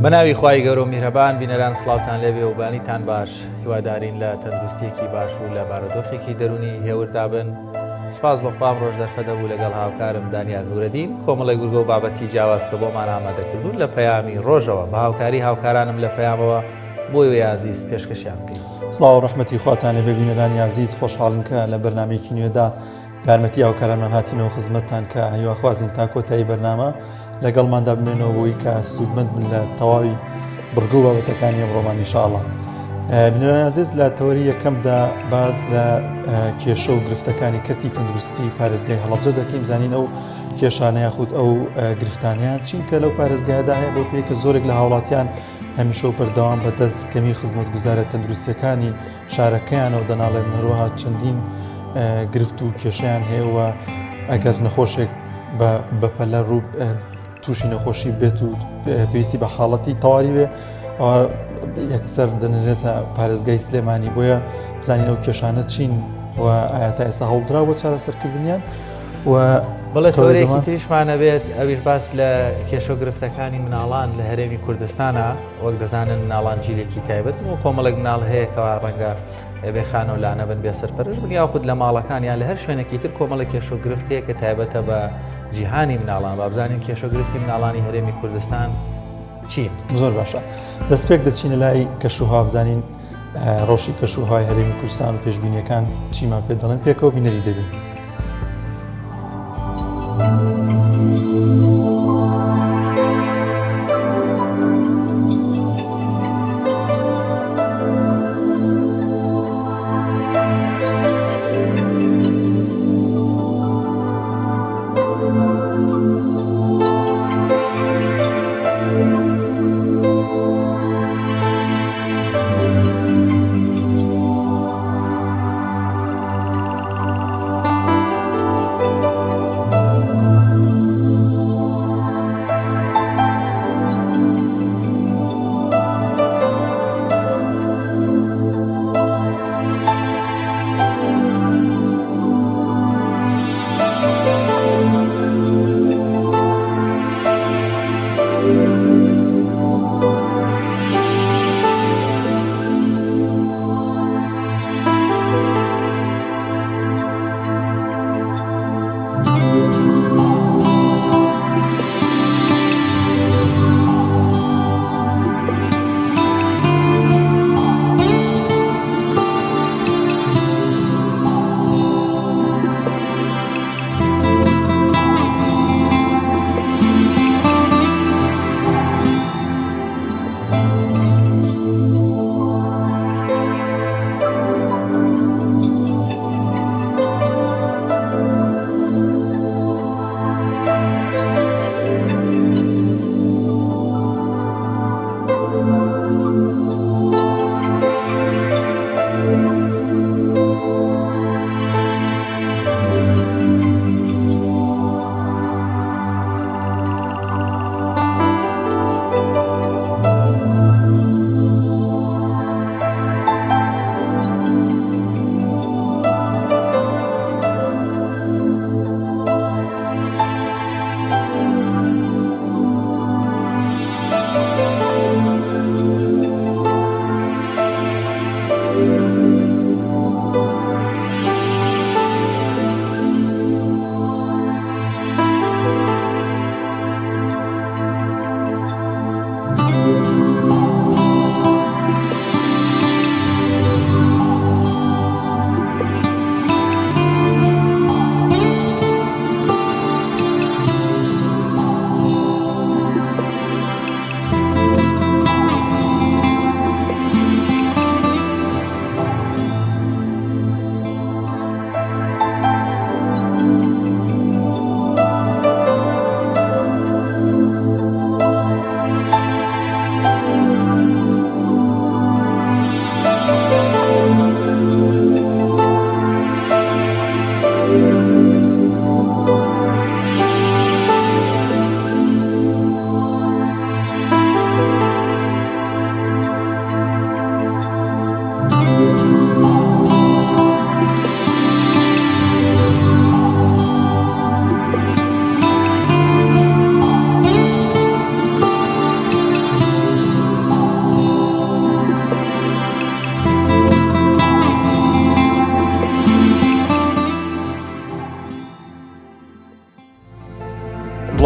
بەناوی خوای گەورە و میهرەبان بینەران سڵاوتان لێبێ و بانیتان باش، هیوادارین لە تەندروستیەکی باش و لە بارودۆخێکی دەرونی هێوردا بن. سپاس بەخوام ڕۆژ دەرفەدە بوو لەگەڵ هاوکارم دانیال نورەدین کۆمەڵی گورگە و بابەتی جیاواز کە بۆمان ئامادەکردوون لە پەیامی ڕۆژەوە بە هاوکاری هاوکارانم لە پەیامەوە بۆی وێ عەزیز پێشکەشیان بکەین. سڵاو و ڕەحمەتی خواتان لێبێ بینەرانی عەزیز، خۆشحاڵم کە لە بەرنامەیەکی نوێدا یارمەتی هاوکارانمان هاتینەوە خزمەتتان کە هیواخوازین تا کۆتایی بەرنامە لەگەڵماندا بمێنەوە بۆی کە سوودمەند بن لە تەواوی بڕگە و بابەتەکانی ئەمڕۆمان ئینشاءڵڵا. بینەرانی عەزیز، لە تەوەری یەکەمدا باز لە کێشە و گرفتەکانی کەرتی تەندروستی پارێزگای هەڵەبجە دەکەین، زانین ئەو کێشانە یاخود ئەو گرفتانیان چینکە لەو پارێزگایەدا هەیە بۆ پێی کە زۆرێک لە هاوڵاتیان هەمیشە و بەردەوام بەدەست کەمی خزمەتگوزارە تەندروستیەکانی شارەکەیانەوە دەناڵێن، هەروەها چەندین گرفت و کێشەیان هەیە و ئەگەر نەخۆشێک بەپەلە ڕوو تووشی نەخۆشی بێت و پێویستی بە حاڵەتی تەواوی بێ ئەوە یەکسەر دەنرێتە پارێزگای سلێمانی. بۆیە بزانین ئەو کێشانە چین و ئایا تا ئێستا هەوڵدرا بۆ چارەسەرکردنیان و بەڵێ تۆرێکی تریشمانە بێت. ئەویش باس لە کێشە و گرفتەکانی مناڵان لە هەرێمی کوردستانە، وەک دەزانن مناڵان جیلێکی تایبەت و کۆمەڵێک مناڵ هەیە کەوا ڕەنگە بێ خانە و لانە بن، بێ سەرپەرش بن، یاخود لە ماڵەکانیان لە هەر شوێنێکی تر کۆمەڵێک کێشە و گرفت هەیە کە تایبەتە بە جیهانی مناڵان. با بزانین کێشە و گرفتی مناڵانی هەرێمی کوردستان چین؟ زۆر باشە. دەستپێک دەچینە لای کەشوها، بزانین ڕۆژی کەشوهای هەرێمی کوردستان و پێشبینیەکان چیمان پێ دەڵێن، پێکەوە بینەری دەبین.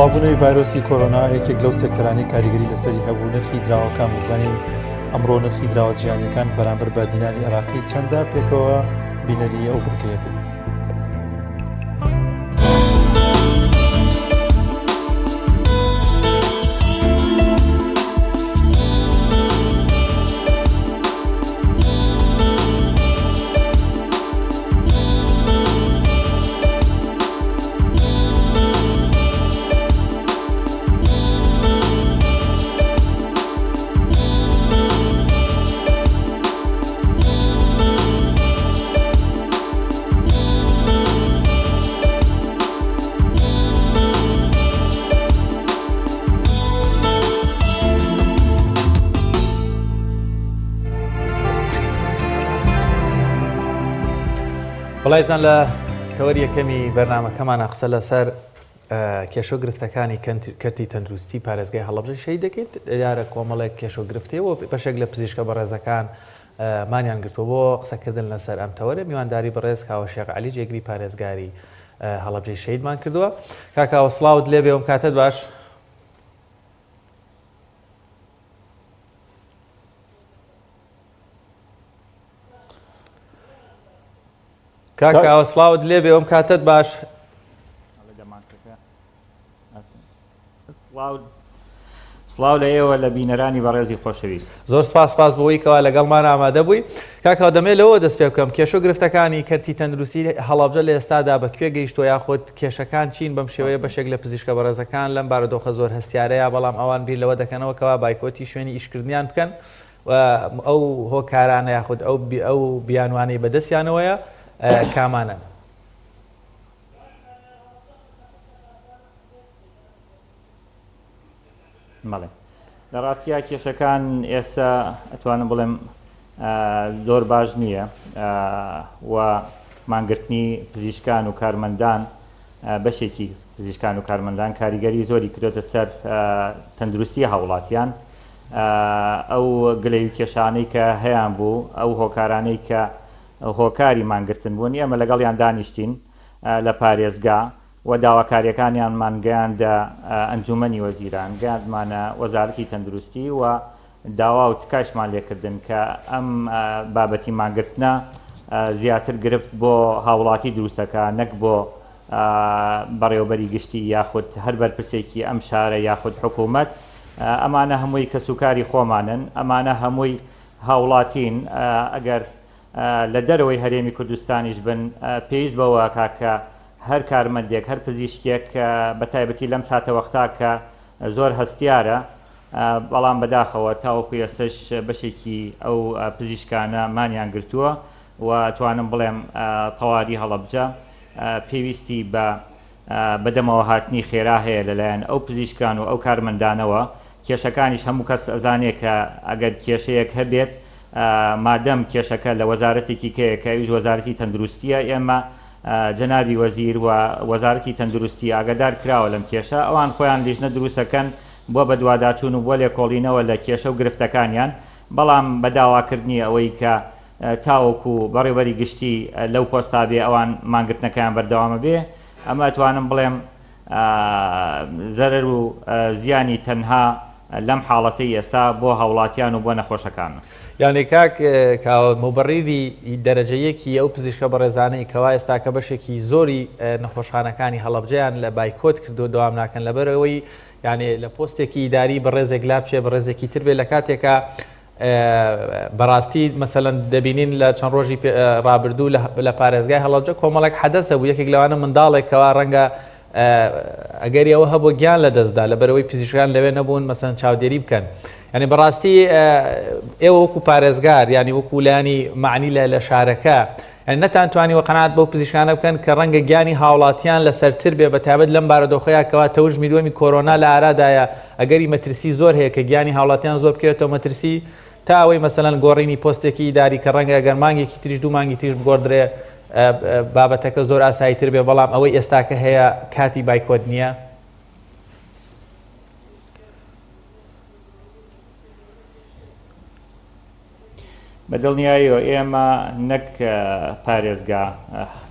بڵاوبوونەوەی ڤایرۆسی کۆرۆنا یەکێک لەو سێکتەرانی کاریگەری لەسەری هەبوو نرخی دراوەکان بزانین ئەمڕۆ نرخی دراوە جیهانیەکان بەرامبەر بە دیناری عێراقی چەندە پێکەوە بینەری ئەو بڕکێتی. بەڵایزان لە تەوەری یەکەمی بەرنامەکەمانە قسە لەسەر کێشە و گرفتەکانی کەرتی تەندروستی پارێزگای هەڵەبجە شەی دەکەیت دیارە کۆمەڵێک کێشە و گرفتەوە بەشێک لە پزیشکە بەڕێزەکان مانیان گرتووە بۆ قسەکردن لەسەر ئەم تەوەرە میوانداری بەڕێز کاوە شێخ عەلی جێگری پارێزگاری هەڵەبجەی شەیدمان کردووە. کاکاوە سڵاوت لێبێ ئەم کاتت باش. کاکاوە سڵاوت لێبێ ئەم کاتت باش. سڵاو لە ئێوە لە بینەرانی بەڕێزی خۆشەویست. زۆر سپاس بۆەوەی کەوا لەگەڵمان ئامادە بووی. کاکاوە دەمێت لەوە دەست پێ بکەم کێشە و گرفتەکانی کەرتی تەندروستی هەڵەبجە لە ئێستادا بەکوێ گەیشتووە یاخود کێشەکان چین بەم شێوەیە بەشێک لە پزیشکە بەڕێزەکان لەم بارودۆخە زۆر هەستیارەیە بەڵام ئەوان بیر لەوە دەکەنەوە کەوا بایکۆتی شوێنی ئیشکردنیان بکەن و ئەو هۆکارانە یاخود ئەو بیانوانەی بەدەستیانەوەیە کامانە. بەڵێ لە ڕاستیا کێشەکان ئێستا ئەتوانم بڵێم زۆر باش نییە و مانگرتنی پزیشکان و کارمەندان بەشێکی پزیشکان و کارمەندان کاریگەری زۆری کردوتە سەر تەندروستی هاوڵاتیان. ئەو گلەی و کێشانەی کە هەیان بوو ئەو هۆکارانەی کە هۆکاری مانگرتن بوون ئێمە لەگەڵیان دانیشتین لە پارێزگا و داواکاریەکانیانمان گەیاندە ئەنجومەنی وەزیران گەیاندمانە وەزارەتی تەندروستی و داوا و تکاشمان لێکردن کە ئەم بابەتی مانگرتنە زیاتر گرفت بۆ هاوڵاتی دروستەکە نەک بۆ بەڕێوەبەری گشتی یاخود هەر بەرپرسێکی ئەم شارە یاخود حکوومەت. ئەمانە هەمووی کەسوکاری خۆمانن ئەمانە هەمووی هاوڵاتین ئەگەر لە دەرەوەی هەرێمی کوردستانیش بن پێویست بەوە کاکە هەر کارمەندێک هەر پزیشکێک بە تایبەتی لەم ساتە وەختا کە زۆر هەستیارە بەڵام بەداخەوە تاوەکو ئێستش بەشێکی ئەو پزیشکانە مانیان گرتووە و توانم بڵێم تەواوی هەڵەبجە پێویستی بە بەدەمەوە هاتنی خێرا هەیە لەلایەن ئەو پزیشکان و ئەو کارمەندانەوە. کێشەکانیش هەموو کەس ئەزانێت کە ئەگەر کێشەیەک هەبێت مادەم کێشەکە لە وەزارەتێکی کەویش وەزارەتی تەندروستیە ئێمە جەنابی وەزیر و وەزارەتی تەندروستی ئاگادار کراوە لەم کێشە ئەوان خۆیان لیژنە دروستەکەن بۆ بە دوواداچوون و بۆ لێکۆڵینەوە لە کێشە و گرفتەکانیان بەڵام بە داواکردنی ئەوەی کە تاوەکو بەڕێوەبەری گشتی لەو پۆستا بێ ئەوان مانگرتنەکەیان بەردەوامە بێ ئەمە توانم بڵێم زەرەر و زیانی تەنها لەم حاڵەتەی ئێستا بۆ هاوڵاتیان و بۆ نەخۆشەکان. یعنی کاک مەوبەڕیری دەرەجەیەکی ئەو پزیشکە بەڕێزانەی کەوا ئێستا کە بەشێکی زۆری نەخۆشخانەکانی هەڵەبجەیان لە بایکۆت کردو دەوام ناکەن لەبەرەوەی یعنی لە پۆستێکی ئیداری بەڕێزێک لابچێ بەڕێزێکی تر بێ لە کاتێکە بەڕاستی مەسەلەن دەبینین لە چەند ڕۆژی ڕابردوو لە پارێزگای هەڵەبجە کۆمەڵێک حەدەسە بوو یەکێک لەوانە منداڵێکەوە ڕەنگە ئەگەری ئەوە هەبوو گیان لە دەستدا لەبەرەوەی پزیشکان لەوێ نەبوون مەسەن چاودێری بکەن. ینی بەڕاستی ئێوە وەکو پارێزگار ینی وەکو لایانی معنی لە شارەکە نەتانتوانی قەنات بۆ پزیشکانە بکەن کە ڕەنگە گیانی هاوڵاتیان لەسەرتر بێ بەتابەت لەم بارودۆخەیە کەوا تەوژ میلیۆنی کۆرۆنا لە ئارادایە ئەگەری مەترسی زۆر هەیە کە گیانی هاوڵاتیان زۆر بکەوێتەوە مەترسی تا ئەوەی مەسەلەن گۆڕینی پۆستێکی ئیداری کە ڕەنگە ئەگەر مانگێکی تریش دوو مانگی تریش بگۆڕدرێ بابەتەکە زۆر ئاساییتر بێ بەڵام ئەوەی ئێستاکە هەیە کاتی بایکۆت نییە. بەدڵنیاییەوە ئێمە نەک پارێزگا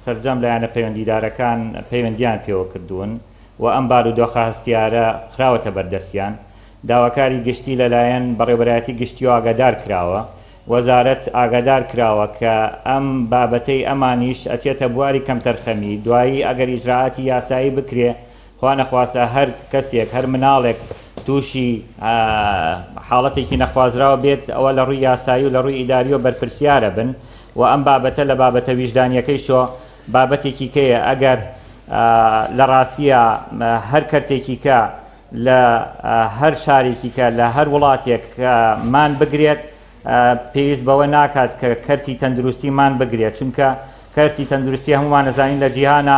سەرجەم لایەنە پەیوەندیدارەکان پەیوەندیان پێوە کردوون و ئەم بارودۆخە هەستیارە خراوەتە بەردەستیان داواکاری گشتی لەلایەن بەڕێوەبەرایەتی گشتی و ئاگادار کراوە وەزارەت ئاگادار کراوە کە ئەم بابەتەی ئەمانیش ئەچێتە بواری کەمتەرخەمی دوایی ئەگەر ئیجراعاتی یاسایی بکرێ خوا نەخواسە هەر کەسێک هەر مناڵێک تووشی حاڵەتێکی نەخوازراوە بێت ئەوە لە ڕووی یاسایی و لە ڕووی ئیداری و بەرپرسیارە بن و ئەم بابەتە لە بابەتە ویژدانیەکەیشۆ بابەتێکی کەیە ئەگەر لە ڕاستیە هەر کەرتێکی کە لە هەر شارێکی کە لە هەر وڵاتێک مان بگرێت پێویست بەوە ناکات کە کەرتی تەندروستیمان بگرێت چونکە کەرتی تەندروستی هەمومان نەزانین لە جیهانە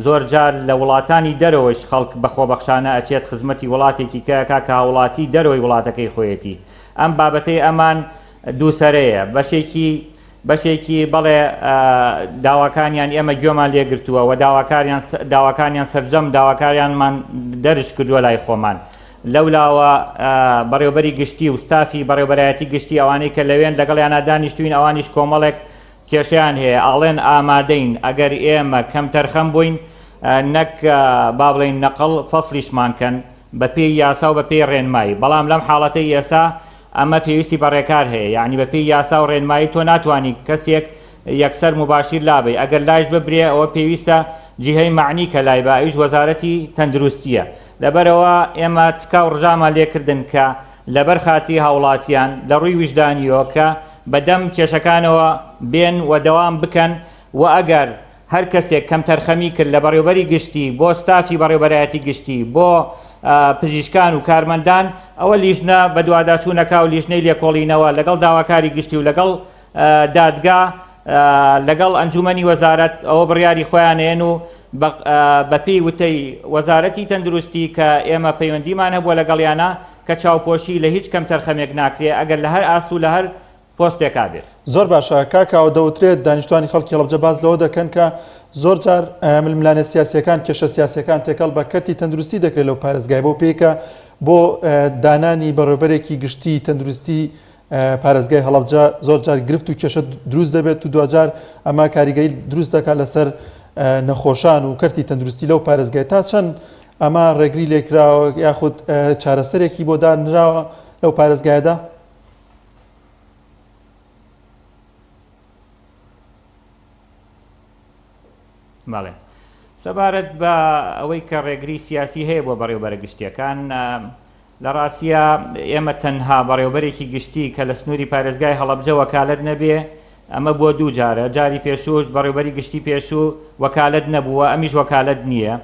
زۆر جار لە وڵاتانی دەرەوەش خەڵک بەخۆبەخشانە ئەچێت خزمەتی وڵاتێکی کەکە کە وڵاتی دەرەوەی وڵاتەکەی خۆیەتی ئەم بابەتەی ئەمان دووسەرەیە بەشێکی بەڵێ داواکانیان ئێمە گوێمان لێگرتووە و داواکانیان سەرجەم داواکاریانمان دەرش کردووە لای خۆمان لەولاوە بەڕێوەبەری گشتی و ستافی بەڕێوەبەرایەتی گشتی ئەوانەی کە لەوێن لەگەڵیانە دانیشتوین ئەوانیش کۆمەڵێک کێشیان هەیە ئاڵێن ئامادەین ئەگەر ئێمە کەم تەرخەم بووین نەک با بڵێن نەقڵ فەسلیشمانکەن بە پێی یاسا و بە پێی ڕێنمایی بەڵام لەم حاڵەتەی ئێستا ئەمە پێویستی بەڕێکار هەیە یعنی بە پێی یاسا و ڕێنمایی تۆ ناتوانانی کەسێک یەکسەر مباشیر لابێ ئەگەر لایش ببرێ ئەوە پێویستە جیهەی معنی کە لای بە ئەویش وەزارەتی تەندروستیە لەبەرەوە ئێمە تکاو ڕژامان لێکردن کە لەبەر خاتری هاوڵاتیان لە ڕووی وجدانیەوە کە بەدەم کێشەکانەوە بێن و دەوام بکەن و ئەگەر هەر کەسێک کەم تەرخەمی کرد لە بەڕێوەبەری گشتی بۆ ستافی بەڕێوەبەرایەتی گشتی بۆ پزیشکان و کارمەندان ئەوە لیژنە بە دوواداچوونەکە و لیژنەی لێکۆڵینەوە لەگەڵ داواکاری گشتی و لەگەڵ دادگا لەگەڵ ئەنجومەنی وەزارەت ئەوە بڕیاری خۆیانێن و بە پێی وتەی وەزارەتی تەندروستی کە ئێمە پەیوەندیمان هەبووە لەگەڵیانە کە چاوپۆشی لە هیچ کەم تەرخەمێک ناکرێ ئەگەر لە هەر ئاست و لە هەر پۆستێکا بێت زۆر باشە کاکاوە دەوترێت دانیشتوانی خەڵکی هەڵبجە باز لەوە دەکەن کە زۆر جار ململانە سیاسیەکان کێشە سیاسیەکان تێکەڵ بە کەرتی تەندروستی دەکرێت لەو پارێزگای بۆ پێکە بۆ دانانی بەڕێوەبەرێکی گشتی تەندروستی پارێزگای هەڵبجە زۆر جار گرفت و کێشە دروست دەبێت و دوجار ئەمە کاریگەری دروست دەکات لەسەر نەخۆشان و کەرتی تەندروستی لەو پارێزگای تا چەند ئەمە ڕێگری لێکراوە یاخود چارەسەرێکی بۆ دانراوە لەو پارێزگایدا ماڵێ سەبارەت بە ئەوەی کە ڕێگری سیاسی هەیە بۆ بەڕێوەبەرە گشتیەکان لە ڕاستیە ئێمە تەنها بەڕێوەبەرێکی گشتی کە لە سنووری پارێزگای هەڵەبجە وەکالەت نەبێ ئەمە بۆ دوو جارە جاری پێشوش بەڕێوەبەری گشتی پێشوو وەکالەت نەبووە ئەمیش وەکالەت نییە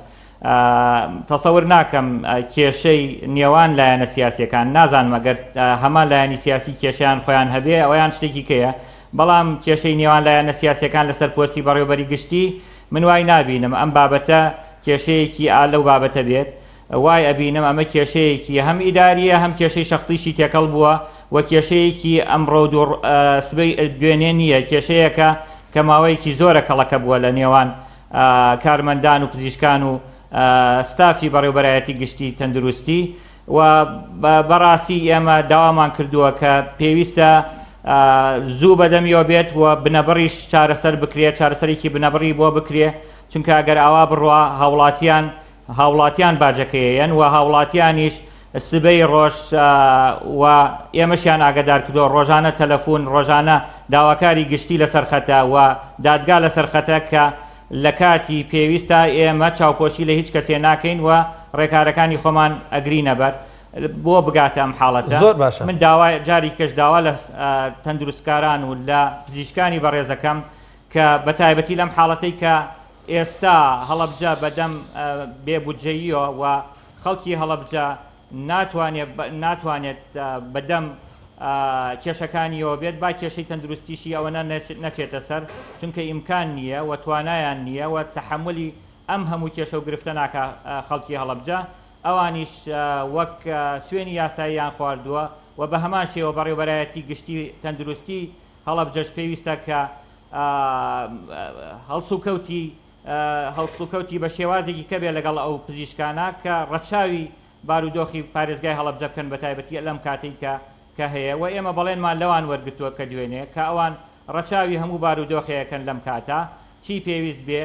تەسەور ناکەم کێشەی نێوان لایەنە سیاسیەکان نازانم ئەگەر هەمان لایەنی سیاسی کێشیان خۆیان هەبێ ئەویان شتێکی کەیە بەڵام کێشەی نێوان لایەنە سیاسیەکان لەسەر پۆستی بەڕێوەبەری گشتی من وای نابینم ئەم بابەتە کێشەیەکی لەو بابەتە بێت وای ئەبینم ئەمە کێشەیەکی هەم ئیداریە هەم کێشەی شخصیشی تێکەڵ بووە و کێشەیەکی ئەمڕۆ سبەی دوێنێ نییە کێشەیەکە کە ماوەیەکی زۆرە کەڵەکە بووە لە نێوان کارمەندان و پزیشکان و ستافی بەڕێوەبەرایەتی گشتی تەندروستی و بەڕاستی ئێمە داوامان کردووە کە پێویستە زوو بەدەمیەوە بێت و بنەبڕیش چارەسەر بکرێت چارەسەرێکی بنەبڕی بۆ بکرێ چونکە ئەگەر ئاوا بڕوا هاوڵاتیان باجەکەیەن و هاوڵاتیانیش سبەی ڕۆژ و ئێمەشیان ئاگدار کردو ڕۆژانە تەلەفۆن ڕۆژانە داواکاری گشتی لەسەر خەتە و دادگا لەسەر خەتە کە لە کاتی پێویستە ئێمە چاوپۆشی لە هیچ کەسێ ناکەین و ڕێکارەکانی خۆمان ئەگری نەبەر بۆ بگاتە ئەم حاڵەتە زۆر باشە من داوای جاری کەش داوا لە تەندروستکاران و لە پزیشکانی بەڕێزەکەم کە بە تایبەتی لەم حاڵەتەی کە ئێستا هەڵەبجە بەدەم بێبودجەییەوە و خەڵکی هەڵەبجە ناتوانێت بەدەم کێشەکانیەوە بێت با کێشەی تەندروستیشی ئەوەنە نەچێتە سەر چونکە ئیمکان نییە و توانایان نییە و تەحملی ئەم هەموو کێشە و گرفتە ناکە خەڵکی هەڵەبجە ئەوانیش وەک سوێنی یاساییان خواردووە و بە هەمان شێوە بەڕێوەبەرایەتی گشتی تەندروستی هەڵەبجەش پێویستە کە هەڵسوکەوتی بە شێوازێکی کەبێ لەگەڵ ئەو پزیشکانە کە ڕەچاوی بارودۆخی پارێزگای هەڵەبجە بکەن بە تایبەتی لەم کاتێک کە هەیە و ئێمە بەڵێنمان لەوان وەرگتووە کە دوێنێ کە ئەوان ڕەچاوی هەموو بارودۆخەیەکەن لەم کاتە چی پێویست بێ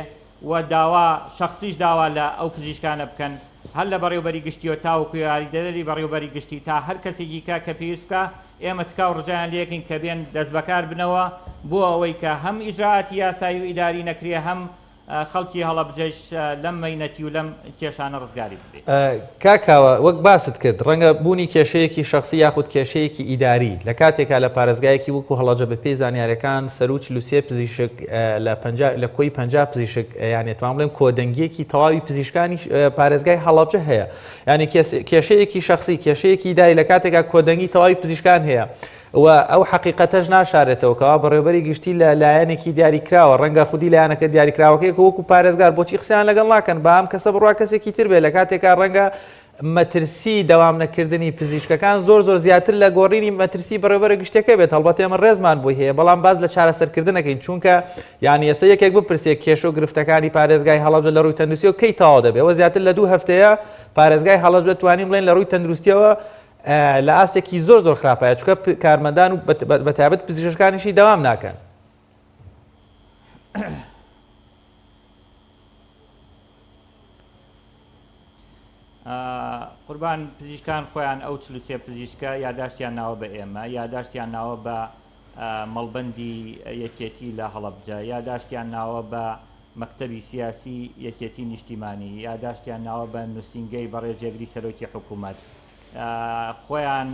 و داوا شخصیش داوا لە ئەو پزیشکانە بکەن هەر لە بەڕێوبەری گشتیەوە تاوەکو یاریدەدەری بەڕێوبەری گشتی تا هەر کەسێکی کە پێویست بکە ئێمە تکاو ڕجایان لێکین کە بێن دەست بەکار بنەوە بۆ ئەوەی کە هەم ئیجراعاتی یاسایی و ئیداری نەکرێ هەم خەڵکی هەڵەبجەش لەم مەینەتی و لەم کێشانە ڕزگاری بێت. کاکاوە وەک باست کرد ڕەنگە بوونی کێشەیەکی شخصی یاخود کێشەیەکی ئیداری لە کاتێکا لە پارێزگایەکی وەکو هەڵەجە بە پێی زانیاریەکان سەرروچ لوسیە پزیشک لە کۆی 50 پزیشک یانێتوان بڵێم کۆدەنگیەکی تەواوی پزیشکانی پارێزگای هەڵەبجە هەیە یعنی کێشەیەکی شخصی کێشەیەکی ئیداری لە کاتێکا کۆدەنگی تەواوی پزیشکان هەیە و ئەو حقیقەتەش ناشارێتەوە کەوا بەڕێوەبەری گشتی لە لایەنێکی دیاریکراوە ڕەنگە خودی لایەنەکە دیاریکراوەکەی وەکو پارێزگار بۆچی قسەیان لەگەڵ ناکەن بە ئەم کەسە بڕوا کەسێکی تر بێت لە کاتێکا ڕەنگە مەترسی دەوام نەکردنی پزیشکەکان زۆر زیاتر لە گۆڕینی مەترسی بەڕێوەبەرە گشتەکە بێت هەڵبەت ئێمە ڕێزمان بۆی هەیە بەڵام باز لە چارەسەرکردنەکەین چونکە یانی ئێستا یەکێک بپرسێت کێشە و گرفتەکانی پارێزگای هەڵەبجە لە ڕووی تەندروستیەوە کەی تەواو دەبێت ئەوە زیاتر لە 2 هەفتەیە پارێزگای هەڵەبجە توانین بڵێن لە ڕووی تەندروستیەوە لە ئاستێکی زۆر خراپایە چونکە کارمەندان و بەتایبەت پزیشکەکانیشی دەوام ناکەن. قوربان پزیشکان خۆیان ئەو 43 پزیشکە یاداشتیان ناوە بە ئێمە یاداشتیان ناوە بە مەڵبەندی یەکێتی لە هەڵەبجە یاداشتیان ناوە بە مەکتەبی سیاسی یەکێتی نیشتیمانی یاداشتیان ناوە بە نووسینگەی بەڕێژێگری سەرۆکی حکوومەت خۆیان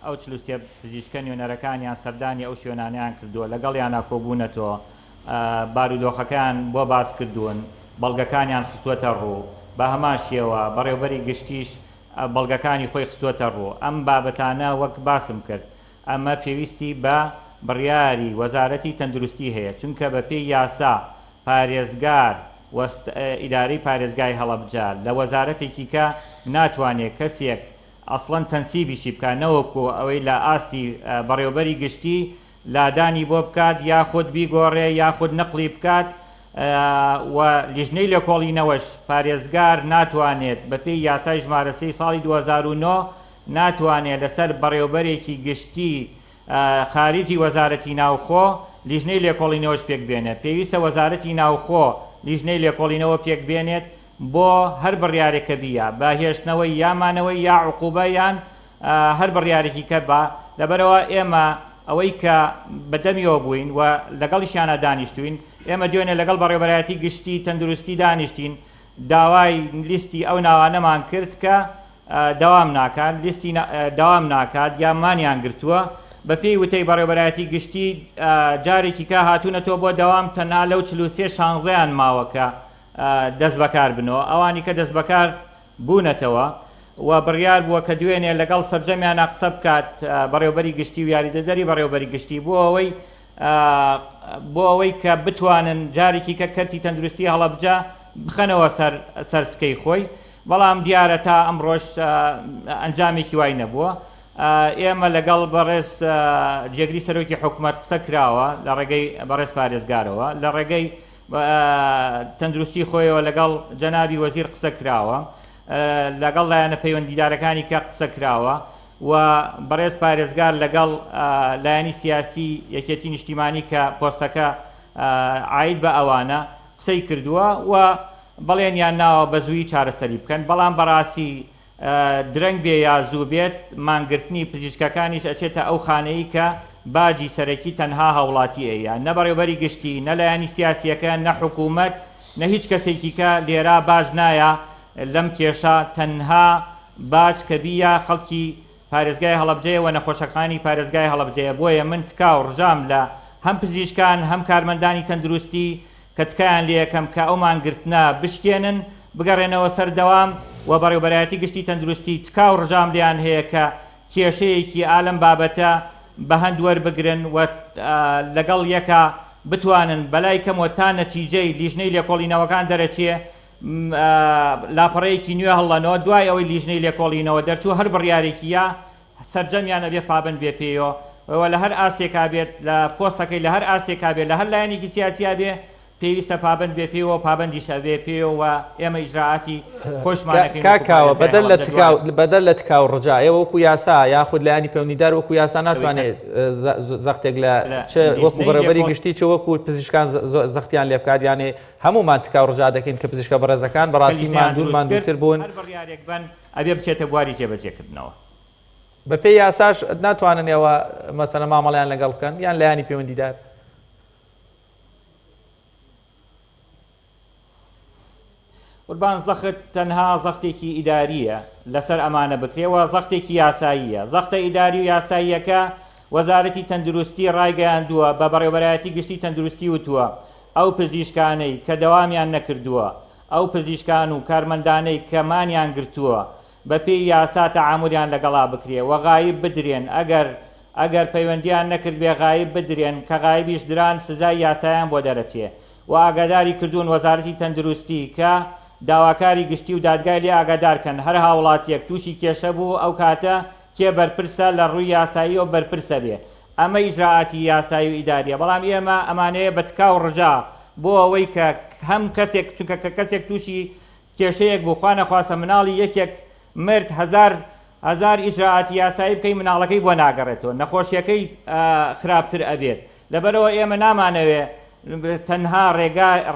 ئەو 43 پزیشکە نوێنەرەکانیان سەردانی ئەو شوێنانیان کردووە لەگەڵیانە کۆبوونەتەوە بارودۆخەکان بۆ باس کردوون بەڵگەکانیان خستووەتە ڕوو بە هەمان شێوە بەڕێوەبەری گشتیش بەڵگەکانی خۆی خستووەتە ڕوو ئەم بابەتانە وەک باسم کرد ئەمە پێویستی بە بڕیاری وەزارەتی تەندروستی هەیە چونکە بە پێی یاسا پارێزگار ئیداری پارێزگای هەڵەبجە لە وەزارەتێکی کە ناتوانێت کەسێک ئەسڵەن تەنسیبیشی بکە نەوەکو ئەوەی لە ئاستی بەڕێوەبەری گشتی لادانی بۆ بکات یاخود بیگۆڕێ یاخود نەقلی بکات و لیژنەی لێکۆڵینەوەش پارێزگار ناتوانێت بە پێی یاسای ژمارە 3 ساڵی 2009 ناتوانێت لەسەر بەڕێوەبەرێکی گشتی خارجی وەزارەتی ناوخۆ لیژنەی لێکۆڵینەوەش پێک بێنێت پێویستە وەزارەتی ناوخۆ لیژنەی لێکۆڵینەوە پێک بێنێت بۆ هەر بڕیارێکە بیە بە هێشتنەوەی یامانەوەی یا عقوبە یان هەر بڕیارێکی کە بە لەبەرەوە ئێمە ئەوەی کە بەدەمیەوە بووین و لەگەڵیشیانە دانیشتوین ئێمە دوێنێ لەگەڵ بەڕێوەبەرایەتی گشتی تەندروستی دانیشتین داوای لیستی ئەو ناوانەمان کرد کە دەوام ناکات لیستی دەوام ناکات یامانیان گرتووە بە پێی وتەی بەڕێوەبەرایەتی گشتی جارێکی کە هاتوونەتەوە بۆ دەوام تەنها لەو 43 شانزەیان ماوەکە دەست بەکار بنەوە ئەوانی کە دەست بەکار بوونەتەوە و بڕیار بووە کە دوێنێ لەگەڵ سەرجەمیانە قسە بکات بەڕێوەبەری گشتی و یاریدەدەری بەڕێوەبەری گشتی بۆ ئەوەی کە بتوانن جارێکی کە کەرتی تەندروستی هەڵەبجە بخەنەوە سەرسکەی خۆی بەڵام دیارە تا ئەمڕۆژ ئەنجامێکی وای نەبووە ئێمە لەگەڵ بەڕێز جێگری سەرۆکی حکوومەت قسە کراوە لە ڕێگەی بەڕێز پارێزگارەوە لە ڕێگەی تەندروستی خۆیەوە لەگەڵ جەنابی وەزیر قسە کراوە لەگەڵ لایەنە پەیوەندیدارەکانی کە قسە کراوە و بەڕێز پارێزگار لەگەڵ لایەنی سیاسی یەکێتی نیشتیمانی کە پۆستەکە عاید بە ئەوانە قسەی کردووە و بەڵێنیان ناوە بە زووی چارەسەری بکەن بەڵام بەڕاستی درەنگ بێ یا زوو بێت مانگرتنی پزیشکەکانیش ئەچێتە ئەو خانەی کە باجی سەرەکی تەنها هەوڵاتی ئەیە نە بەڕێوەبەری گشتی نە لایەنی سیاسیەکە نە حکوومەت نە هیچ کەسێکی کە لێرە باش نایە لەم کێشە تەنها باج کە بیە خەڵکی پارێزگای هەڵەبجەیە و نەخۆشەکانی پارێزگای هەڵەبجەیە بۆیە من تکا و ڕژام لە هەم پزیشکان هەم کارمەندانی تەندروستی کە تکایان لێ یەکەم کە ئەو مانگرتنە بشکێنن بگەڕێنەوە سەردەوام و بەڕێوەبەرایەتی گشتی تەندروستی تکا و ڕژام لیان هەیە کە کێشەیەکی ئالەم بابەتە بە هەند وەربگرن و لەگەڵ یەکە بتوانن بەلای کەمەوە تا نەتیجەی لیژنەی لێکۆڵینەوەکان دەرەچێ لاپەڕەیەکی نوێ هەڵەنەوە دوای ئەوەی لیژنەی لێکۆڵینەوە دەرچوو هەر بڕیارێکیە سەرجەمیانە بێ پابند بێ پێیەوە لە هەر ئاستێکا بێت لە پۆستەکەی لە هەر ئاستێکا بێت لە هەر لایەنێکی سیاسیا بێ پێویستە پابند بێ پێوە پابندی شەبێ پێوە ئێمە ئیجراعاتی خۆشمانەکەین کاکاوە بەدەل لە تکاو ڕجا ئێوە وەکو یاسا یاخود لایانی پەیوەندیدار وەکو یاسا ناتوانێت زەختێک لە وەکو بەڕێوەبەری گشتی چ وەکو پزیشکان زەختیان لێ بکات یانێ هەمومان تکاو ڕجا دەکەین کە پزیشکە بەڕێزەکان بەڕاستی ماندووتر بوون بڕیارێک بن ئەبێ بچێتە بواری جێبەجێکردنەوە بە پێی یاساش ناتوانن ئێوە مەسەلەن مامەڵیان لەگەڵ بکەن یان لایانی پەیوەندیدار قوربان زەخت تەنها زەختێکی ئیداریە لەسەر ئەمانە بکرێەوە زەختێکی یاساییە زەختە ئیداری و یاساییەکە وەزارەتی تەندروستی ڕایگەیاندووە بە بەڕێوەبەرایەتی گشتی تەندروستی وتووە ئەو پزیشکانەی کە دەوامیان نەکردووە ئەو پزیشکان و کارمەندانەی کە مانیان گرتووە بە پێی یاسا تەعاملیان لەگەڵا بکرێ و غایب بدرێن ئەگەر پەیوەندیان نەکرد بێ غایب بدرێن کە غایبیش دران سزای یاسایان بۆ دەرەچێ و ئاگاداری کردوون وەزارەتی تەندروستی کە داواکاری گشتی و دادگای لێ ئاگادارکەن هەر هاوڵاتیەک تووشی کێشە بوو ئەو کاتە کێ بەرپرسە لە ڕووی یاسایی و بەرپرسە بێ ئەمە ئیجراعاتی یاسایی و ئیداریە بەڵام ئێمە ئەمانەیە بە تکاو ڕجا بۆ ئەوەی کە هەم کەسێک چونکە کە کەسێک تووشی کێشەیەک بوو خوا نەخواسە مناڵی یەکێک مرد هەزار ئیجراعاتی یاسایی بکەی مناڵەکەی بۆ ناگەڕێتەوە نەخۆشیەکەی خراپتر ئەبێت لەبەرەوە ئێمە نامانەوێ تەنها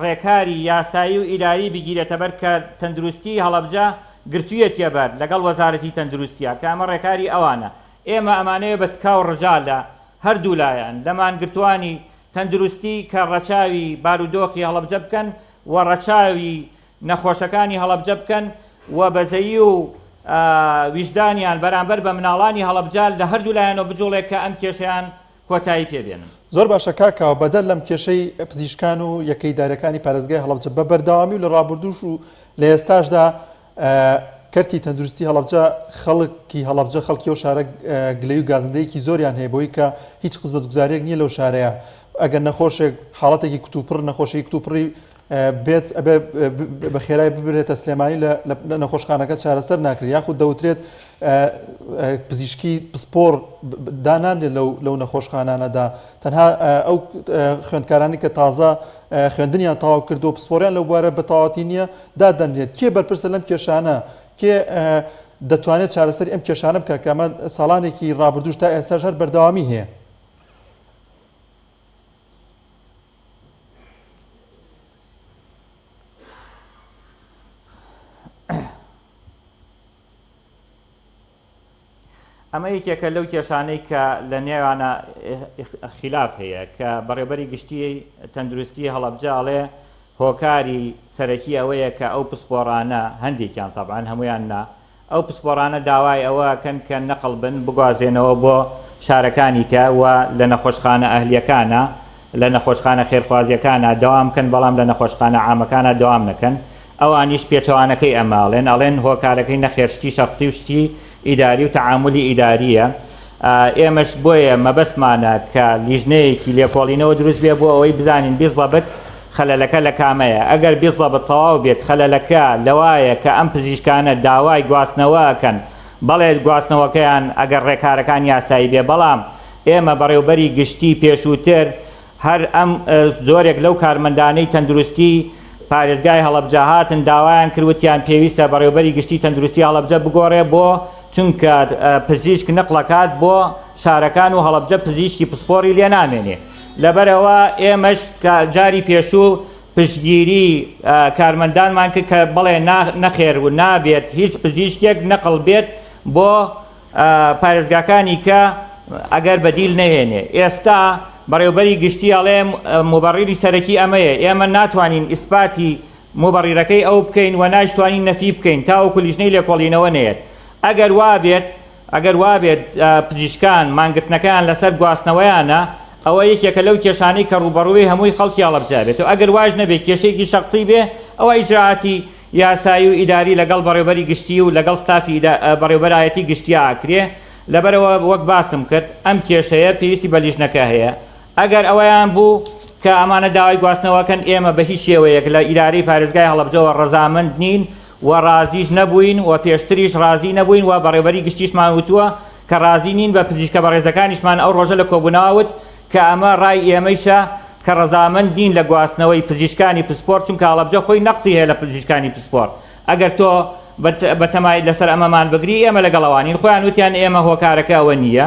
ڕێکاری یاسایی و ئیداری بگیرێتە بەر کە تەندروستی هەڵەبجە گرتوویەتە بەر لەگەڵ وەزارەتی تەندروستیە کە ئەمە ڕێکاری ئەوانە ئێمە ئەمانەیە بە تکاو ڕجا لە هەردوو لایەن لەمان گرتوانی تەندروستی کە ڕەچاوی بارودۆخی هەڵەبجە بکەن و ڕەچاوی نەخۆشەکانی هەڵەبجە بکەن و بەزەیی و ویژدانیان بەرامبەر بە مناڵانی هەڵەبجە لە هەردوو لایەنەوە بجوڵێک کە ئەم کێشەیان کۆتایی پێبێنن زۆر باشە کاکاوە بەدەر لەم کێشەی پزیشکان و یەکەی دارەکانی پارێزگای هەڵەبجە بە بەردەوامی و لە ڕابردوش و لە ئێستاشدا کەرتی تەندروستی هەڵەبجە خەڵکی هەڵەبجە خەڵکی و شارە گلەی و گازندەیەکی زۆریان هەیە بۆی کە هیچ خزمەتگوزاریەک نییە لەو شارەیە ئەگەر نەخۆشێک حاڵەتێکی کتوپڕ نەخۆشی کتوپڕی بێت ئەبێ بە خێرای ببرێتە سلێمانی لە نەخۆشخانەکە چارەسەر ناکرێت یاخود دەوترێت پزیشکی پسپۆر دانانێت لەو نەخۆشخانانەدا تەنها ئەو خوێندکارانی کە تازە خوێندنیان تەواو کردو و پسپۆریان لەو بوارە بە تەواوەتی نییە دادەنرێت کێ بەرپرسە لەم کێشانە کێ دەتوانێت چارەسەری ئەم کێشانە بکە کە ئەمە ساڵانێکی ڕابردوش تا ئێستاش هەر بەردەوامی هەیە ئەمە یەکێکە لەو کێشانەی کە لە نێوانە خلاف هەیە کە بەڕێوەبەری گشتی تەندروستی هەڵەبجاڵێ هۆکاری سەرەکی ئەوەیە کە ئەو پسپۆڕانە هەندێکیان تەبعاً هەمویان نا ئەو پسپۆڕانە داوای ئەوەکەن کە نەقڵ بن بگوازێنەوە بۆ شارەکانی کە و لە نەخۆشخانە ئەهلیەکانە لە نەخۆشخانە خێرخوازیەکانە دەوام بکەن بەڵام لە نەخۆشخانە عامەکانە دەوام نەکەن ئەوانیش پێچەوانەکەی ئەماڵێن ئەڵێن هۆکارەکەی نەخێرشتی شخصی و شتی ئیداری و تەعاملی ئیداریە ئێمەش بۆیە مەبەستمانە کە لیژنەیەکی لێکۆڵینەوە دروست بێ بۆ ئەوەی بزانین بیزەبت خەلەلەکە لە کامەیە ئەگەر بیزەبت تەواو بێت خەلەلەکە لەوایە کە ئەم پزیشکانە داوای گواستنەوەکەن بەڵێ گواستنەوەکەیان ئەگەر ڕێکارەکان یاسایی بێ بەڵام ئێمە بەڕێوەبەری گشتی پێشووتر هەر ئەم زۆرێک لەو کارمەندانەی تەندروستی پارێزگای هەڵەبجە هاتن داوایان کردوتیان پێویستە بەڕێوەبەری گشتی تەندروستی هەڵەبجە بگۆڕێ بۆ چونکە پزیشک نەقڵەکات بۆ شارەکان و هەڵەبجە پزیشکی پسپۆری لێ نامێنێ لەبەرەوە ئێمەش جاری پێشوو پشتگیری کارمەندانمان کرد کە بڵێ نەخێر و نابێت هیچ پزیشکێک نەقڵ بێت بۆ پارێزگاکانی کە ئەگەر بەدیل نەهێنێ ئێستا بەڕێوەبەری گشتی ئەڵێ موبەڕیری سەرەکی ئەمەیە ئێمە ناتوانین ئیسپاتی موبەڕیرەکەی ئەو بکەین و نایتوانین نەفی بکەین تاوەکو لیژنەی لێکۆڵینەوە نێت ئەگەر وابێت پزیشکان مانگرتنەکەیان لەسەر گواستنەوەیانە ئەوە یەکێکە لەو کێشانەی کە ڕوبەڕووی هەمووی خەڵکی هەڵەبجە بێت و ئەگەر واژ نەبێت کێشەیەکی شخصی بێ ئەوە ئیجراعاتی یاسایی و ئیداری لەگەڵ بەڕێوەبەری گشتی و لەگەڵ ستافی بەڕێوەبەرایەتی گشتیا ئاکرێ لەبەرەوە وەک باسم کرد ئەم کێشەیە پێویستی بە لیژنەکە هەیە ئەگەر ئەوەیان بوو کە ئەمانە داوای گواستنەوەکەن ئێمە بە هیچ شێوەیەک لە ئیداری پارێزگای هەڵەبجەوە ڕەزامەند نین و ڕازیش نەبووین و پێشتریش ڕازی نەبووین و بەڕێوەبەری گشتیشمان وتووە کە ڕازی نین بە پزیشکە بەڕێزەکانیشمان ئەو ڕۆژە لە کۆبووناوت کە ئەمە ڕای ئێمەیشە کە ڕەزامەند دین لە گواستنەوەی پزیشکانی پسپۆر چونکە هەڵەبجە خۆی نەقسی هەیە لە پزیشکانی پسپۆر ئەگەر تۆ بەتەمای لەسەر ئەمەمان بگری ئێمە لەگەڵەوانین خۆیان وتیان ئێمە هۆکارەکە ئەوە نییە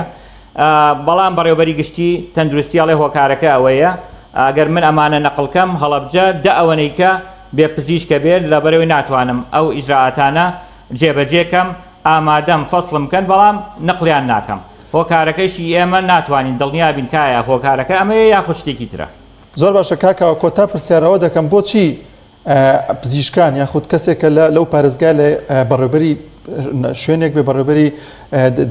بەڵام بەڕێوەبەری گشتی تەندروستیاڵێ هۆکارەکە ئەوەیە ئەگەر من ئەمانە نەقڵکەم هەڵەبجە ئەوەنەی کە بێ پزیشکە بێت لە بەرەوەی ناتوانم ئەو ئیجراعاتانە جێبەجێکەم ئامادەم فەسڵم بکەن بەڵام نەقلیان ناکەم هۆکارەکەیشی ئێمە ناتوانین دڵنیابین کایە هۆکارەکە ئەمەیە یاخود شتێکی ترە زۆر باشە کاکەوە کۆتا پرسیارەوە دەکەم بۆچی پزیشکان یاخود کەسێکە لەو پارێزگا لە بەڕێوەبەری شوێنێک بێ بەڕێوەبەری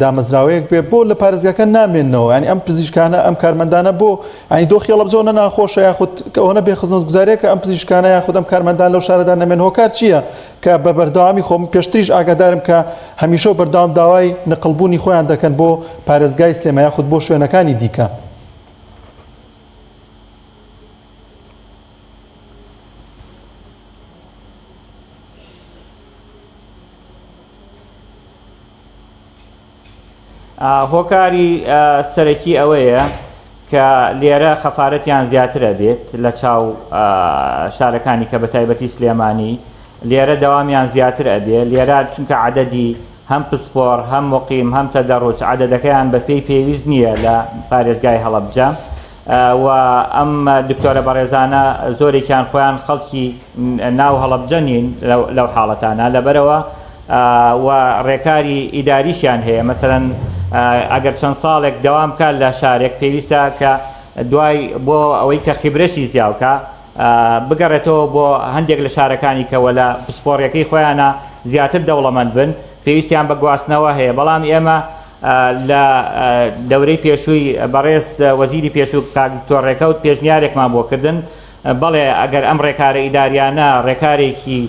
دامەزراوەیەک بێ بۆ لە پارێزگاکە نامێننەوە ینی ئەم پزیشکانە ئەم کارمەندانە بۆ ینی دۆخی هەڵەبجەوە ناخۆشە یاخود ئەوە بێ خزمەتگوزاریە کە ئەم پزیشکانە یاخود ئەم کارمەندان لەو شارەدا نەمێن هۆکار چییە کە بە بەردەوامی خۆم پێشتریش ئاگادارم کە هەمیشە بەردەوام داوای نەقلبوونی خۆیان دەکەن بۆ پارێزگای سلێمە یاخود بۆ شوێنەکانی دیکە هۆکاری سەرەکی ئەوەیە کە لێرە خەفارەتیان زیاترە بێت لە چاو شارەکانی کە بە تایبەتی سلێمانی لێرە دەوامیان زیاتر ئەبێ لێرە چونکە عەدەدی هەم پسپۆر هەم مقیم هەم تەدەڕوج عەدەدەکەیان بە پێی پێویست نییە لە پارێزگای هەڵەبجە و ئەم دکتۆرە بەڕێزانە زۆرێکیان خۆیان خەڵکی ناو هەڵەبجە نین لەو حاڵەتانە لەبەرەوە و ڕێکاری ئیداریشیان هەیە مەسەرەن ئەگەر چەند ساڵێک دەوام کات لە شارێک پێویستە کە دوای بۆ ئەوەی کە خیبرەشی زیاوکە بگەڕێتەوە بۆ هەندێک لە شارەکانی کەوە لە پسپۆڕیەکەی خۆیانە زیاتر دەوڵەمەند بن پێویستیان بە گواستنەوە هەیە بەڵام ئێمە لە دەورەی پێشووی بەڕێز وەزیری پێشوو دکتۆر ڕێکەوت پێشنیارێکمان بۆ کردن بەڵێ ئەگەر ئەم ڕێکارە ئیداریانە ڕێکارێکی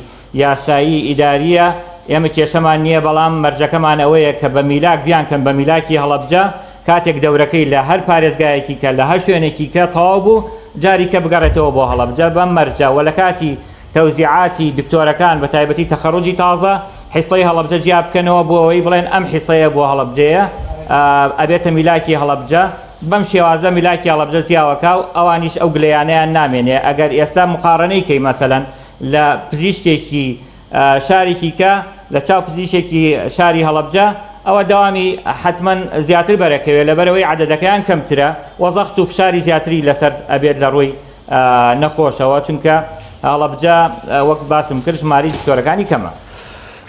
یاسایی ئیداریە ئێمە کێشەمان نییە بەڵام مەرجەکەمان ئەوەیە کە بە میلاک بیانکەن بە میلاکی هەڵەبجە کاتێک دەورەکەی لە هەر پارێزگایەکی کە لە هەر شوێنێکی کە تەواو بوو جاری کە بگەڕێتەوە بۆ هەڵەبجە بەم مەرجە و لە کاتی تەوزیعاتی دکتۆرەکان بە تایبەتی تەخەڕوجی تازە حیسەی هەڵەبجە جیا بکەنەوە بۆ ئەوەی بڵێن ئەم حیسەیە بۆ هەڵەبجەیە ئەبێتە میلاکی هەڵەبجە بەم شێوازە میلاکی هەڵەبجە زیاوەکە و ئەوانیش ئەو گلەیانەیان نامێنێ ئەگەر ئێستا مقارنەی کەی مەسەلەن لە پزیشکێکی شارێکی کە لە چاو پزیشێکی شاری هەڵەبجە ئەوە داوامی حتمما زیاتر بەرەکەوێت لەبەرەوەی عەدەدەکەیان کەمترە وەزەخت و فشاری زیاتری لەسەر ئەبێت لە ڕووی نەخۆشەوە چونکە هەڵەبجە وەک باسم کرد ژماری دکتۆرەکانی کەمە.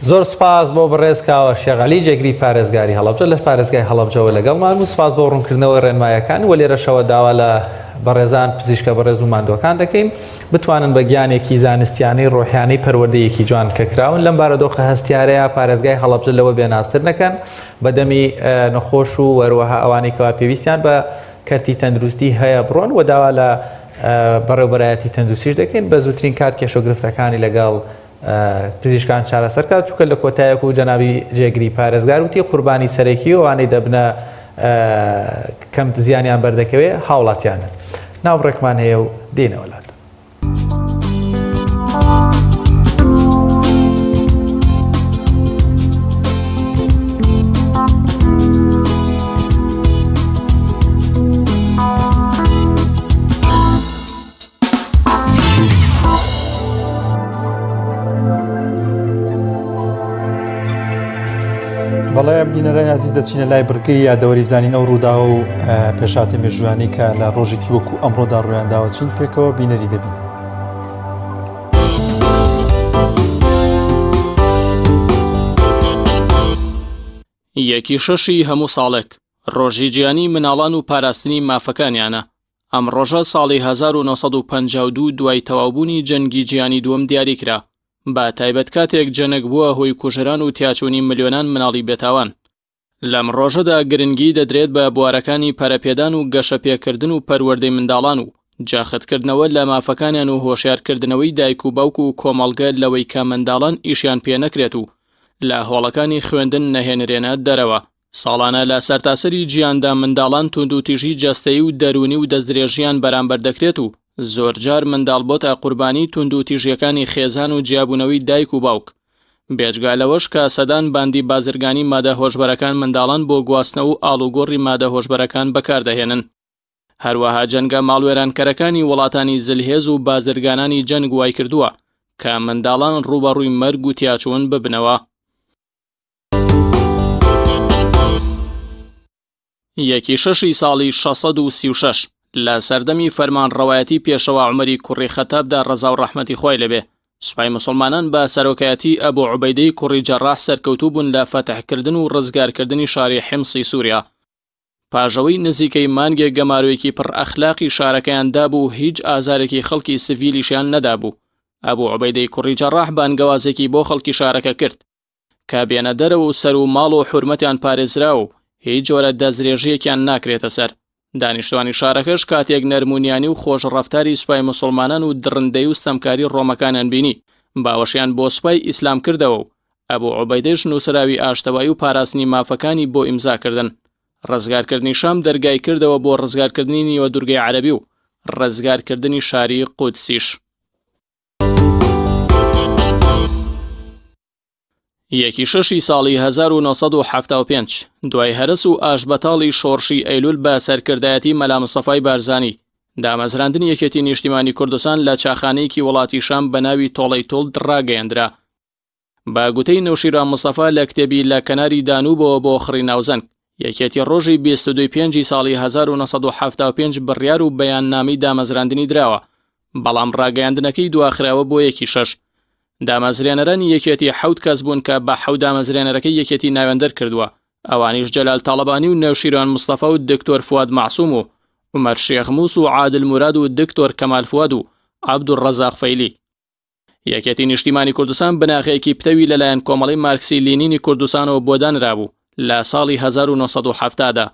زۆر سپاس بۆ بەڕێزکاوە شێغەلی جێگری پارێزگاری هەڵەبجە لە پارێزگای هەڵەبجەوە لەگەڵمان و سپاس بۆ ڕوونکردنەوەی ڕێنمایەکان و لێرەشەوە داوا لە بەڕێزان پزیشکە بەڕێز و ماندووەکان دەکەین بتوانن بە گیانێکی زانستیانەی ڕۆحیانەی پەروەردەیەکی جوان کە کراون لەم بارەدۆخە هەستیارەیە پارێزگای هەڵەبجە لەوە بێناسر نەکەن بەدەمی نەخۆش و وەروەها ئەوانەی کەوا پێویستیان بە کەرتی تەندروستی هەیە بڕۆن و داوا لە بەڕێوەبەرایەتی تەندروستیش دەکەین بە زووترین کات کێشەگرفتەکانی لەگەڵ پزیشکان چارەسەرکات چووکە لە کۆتایەک و جەنابی جێگری پارێزگار وتی قوربانی سەرەکی و ئەوانەی دەبنە کەم زیانیان بەردەکەوێت هاوڵاتیانن ناوڕێکمان هەیە و دێنەوەلات. بەڵێ بینەرانی عزیز دەچینە لای بڕگەی یادەوەری بزانین ئەو ڕووداوە و پێشاتە مێژوانی کە لە ڕۆژێکی وەکو ئەمڕۆدا ڕوویانداوە چین پێکەوە بینەری دەبین. یەکی شەشی هەموو ساڵێک ڕۆژی گیانی مناڵان و پاراستنی مافەکانیانە. ئەم ڕۆژە ساڵی 1952 دوای تەواوبوونی جەنگی جیانی دووەم دیاریکرا. با تایبەت کاتێک جەنگ بووە هۆی کوژران و تیاچوونی ملیۆنان مناڵی بێتاوان. لەم ڕۆژەدا گرنگی دەدرێت بە بوارەکانی پەرەپێدان و گەشەپێکردن و پەروەردەی منداڵان و جاختکردنەوە لە مافەکانیان و هۆشیارکردنەوەی دایک و باوک و کۆمەڵگە لەوەی کە منداڵان ئیشیان پێ نەکرێت و لە هۆڵەکانی خوێندن نەهێنرێنە دەرەوە. ساڵانە لە سەرتاسەری گیاندا منداڵان توندوتیژی جەستەیی و دەرونی و دەستدرێژیان بەرامبەر دەکرێت و زۆرجار منداڵ بۆتە قوربانی توندوتیژیەکانی خێزان و جیابوونەوەی دایک و باوک. بێجگا لەوەش کە سەدان باندی بازرگانی مادە هۆشبەرەکان منداڵان بۆ گواستنەوە و ئاڵوگۆڕی مادە هۆشبەرەکان بەکاردەهێنن. هەروەها جەنگە ماڵوێرانکەرەکانی وڵاتانی زلهێز و بازرگانانی جەنگ وای کردووە کە منداڵان ڕوبەڕووی مەرگ و تیاچوون ببنەوە. یەکی شەشی ساڵی 636 لە سەردەمی فەرمانڕەوایەتی پێشەوە عومەری کوڕی خەتابدا ڕەزا و ڕەحمەتی خۆی لەبێ، سوپای مسلمانان بە سەرۆکایەتی ئەبوو عوبەیدەی کوڕی جەڕاح سەرکەوتوو بوون لە فەتحکردن و ڕزگارکردنی شاری حیمسی سووریا. پاژەوەی نزیکەی مانگێک گەمارویەکی پڕ ئەخلاقی شارەکەیان دابوو، هیچ ئازارێکی خەڵکی سڤیلیشیان نەدابوو. ئەبوو عوبەیدەی کوڕی جەڕاح بانگەوازێکی بۆ خەڵکی شارەکە کرد کە بێنە دەرەوە و سەر و ماڵ و حورمەتیان پارێزرا و هیچ جۆرە دەستدرێژیەکیان ناکرێتە سەر. دانیشتوانی شارەکەش کاتێک نەرمونیانی و خۆشڕەفتاری سوپای مسلمانان و درڕندەی و ستەمکاری ڕۆمەکانیان بینی، باوەشیان بۆ سوپای ئیسلام کردەوە و ئەبوو عوبەیدەش نووسراوی ئاشتەوایی و پاراستنی مافەکانی بۆ ئیمزاکردن. ڕزگارکردنی شام دەرگای کردەوە بۆ ڕزگارکردنی نیوە دوورگەی عەرەبی و ڕزگارکردنی شاری قودسیش. یەکی شەشی ساڵی 1975 دوای هەرس و ئاشبەتاڵی شۆڕشی ئەیلول بە سەرکردایەتی مەلا مستەفای بارزانی دامەزراندنی یەکێتی نیشتیمانی کوردستان لە چاخانەیەکی وڵاتی شام بە ناوی تۆڵەی تۆڵ ڕاگەیەندرا. بە گوتەی نەوشیران مستەفا لە کتێبی لە کەناری دانوبەوە بۆ خڕی ناوزەنگ، یەکێتی ڕۆژی 22 ساڵی 1975 بڕیار و بەیاننامەی دامەزراندنی دراوە، بەڵام ڕاگەیاندنەکەی دواخراوە بۆ یەکی شەش. دامەزرێنەرانی یەکێتی حەوت کەس بوون کە بە حەوت دامەزرێنەرەکەی یەکێتی ناوێندەر کردووە، ئەوانیش جەلال تاڵەبانی و نەوشیران مستەفا و دکتۆر فواد معسووم و عومەر شێخ موس و عادل موراد و دکتۆر کەمال فواد و عەبدوڕەزاق فەیلی. یەکێتی نیشتیمانی کوردستان بناغەیەکی پتەوی لەلایەن کۆمەڵی مارکسی لینینی کوردستانەوە بۆ دانرابوو لە ساڵی 1970دا.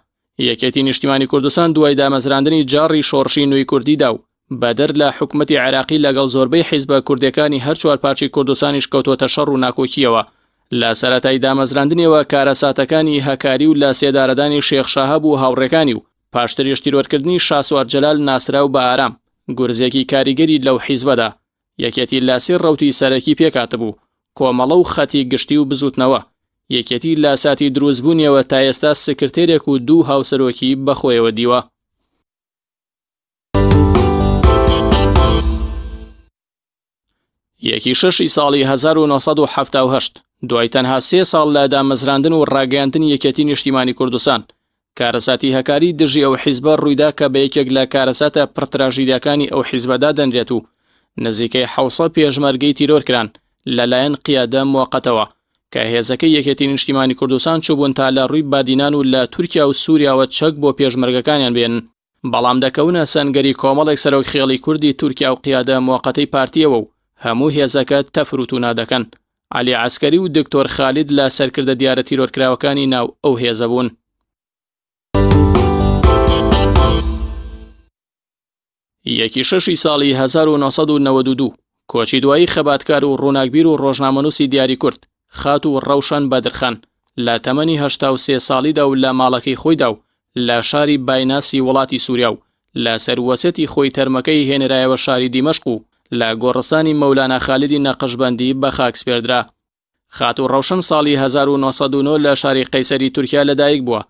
یەکێتی نیشتیمانی کوردستان دوای دامەزراندنی جاڕی شۆڕشی نوێی کوردیدا و بەدەر لە حکومەتی عێراقی لەگەڵ زۆربەی حیزبە کوردەکانی هەر چوار پارچی کوردستانیش کەوتۆتە شەڕ و ناکۆکیەوە. لە سەرەتای دامەزراندنیەوە کارەساتەکانی هەکاری و لە سێدارەدانی شێخ شاهەب و هاوڕێکانی و پاشتریش تیرۆرکردنی شاسوار جەلال ناسراو بە ئارام، گورزێکی کاریگەری لەو حیزبەدا. یەکێتی لاسی ڕەوتی سەرەکی پێکاتبوو، کۆمەڵە و خەتی گشتی و بزوتنەوە. یەکێتی لاساتی دروستبوونیەوە تا ئێستا سکرتێرێک و دوو هاوسەرۆکی بەخۆیەوە دیوە. یەکی شەشی ساڵی 1970 دوای تەنها 3 ساڵ لە دامەزراندن و ڕاگەیاندنی یەکێتی نیشتیمانی کوردستان، کارەساتی هەکاری دژی ئەو حیزبە ڕوویدا کە بە یەکێک لە کارەساتە پڕتراژیدەکانی ئەو حیزبەدا دەنرێت و نزیکەی 700 پێشمەرگەی تیرۆرکران لەلایەن قیادە موقەتەوە کە هێزەکەی یەکێتی نیشتیمانی کوردستان چوبوون تا لە ڕووی بادینان و لە تورکیا و سووریاوە چەک بۆ پێشمەرگەکانیان بێن، بەڵام دەکەونە سەنگەری کۆمەڵێک سەرۆک خێڵی کوردی تورکیا و قیادە موقەتەی پارتیەوە و هەموو هێزەکە تەفروتونا دەکەن. علی عەسکەری و دکتۆر خالید لە سەرکردە دیارە تیرۆرکراوەکانی ناو ئەو هێزە بوون. یەکی شەشی ساڵی 1992 کۆچی دوایی خەباتکار و ڕووناکبیر و ڕۆژنامەنووسی دیاری کورد خات و ڕەوشان بەدرخان لە تەمەنی 83 ساڵیدا و لە ماڵەکەی خۆیدا و لە شاری بایناسی وڵاتی سووریا و لە سەروەسەتی خۆی تەرمەکەی هێنرایەوە شاری دیمەشق و لە گۆڕستانی مەولانا خالیدی نەقشبەندی بە خاکسپێردرا. خات و ڕەوشن ساڵی 1990 لە شاری قەیسەری تورکیا لەدایک بووە،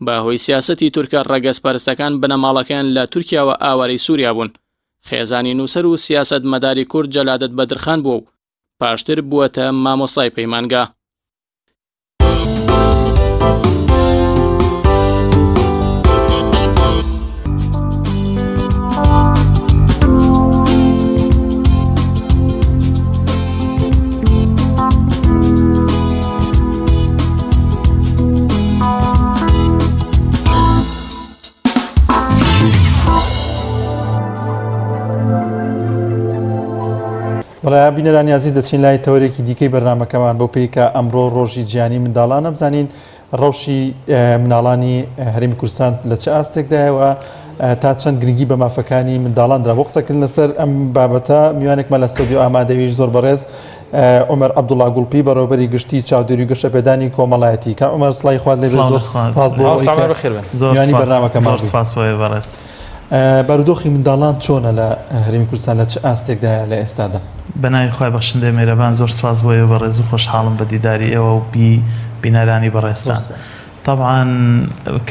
بەهۆی سیاسەتی تورکە ڕەگەزپەرستەکان بنەماڵەکەیان لە تورکیاوە ئاوارەی سووریا بوون. خێزانی نووسەر و سیاسەت مەداری کورد جەلادەت بەدرخان بووە و پاشتر بووەتە مامۆستای پەیمانگا. وڵای بینەرانی عزیز دەچین لای تەورێکی دیکەی بەرنامەکەمان بۆ پێی کە ئەمڕۆ ڕۆژی جیهانی منداڵانە بزانین ڕەوشی مناڵانی هەرێمی کوردستان لە چه ئاستێکدایەوە تا چەند گرنگی بە مافەکانی منداڵان درا. بۆ قسەکردن لەسەر ئەم بابەتە میوانێکمان لە ستۆدیۆ ئامادەویش زۆر بەڕێز عومەر عەبدوڵڵا گوڵپی بەڕێوەبەری گشتی چاودێری و گەشە پێدانی کۆمەڵایەتی. کام عومەر سڵای خوارد لێبێت، زۆر سپاس بۆ میوانی بەرنامەکەمان. بارودۆخی منداڵان چۆنە لە هەرێمی کوردستان لە چه ئاستێکدایە لە ئێستادا؟ بەناوی خۆی بەخشندەی مێرەبان زۆر سپاس بۆ ئێوە بەڕێز و خۆشحاڵم بە دیداری ئێوە و بینەرانی بەڕێستان. طبعاً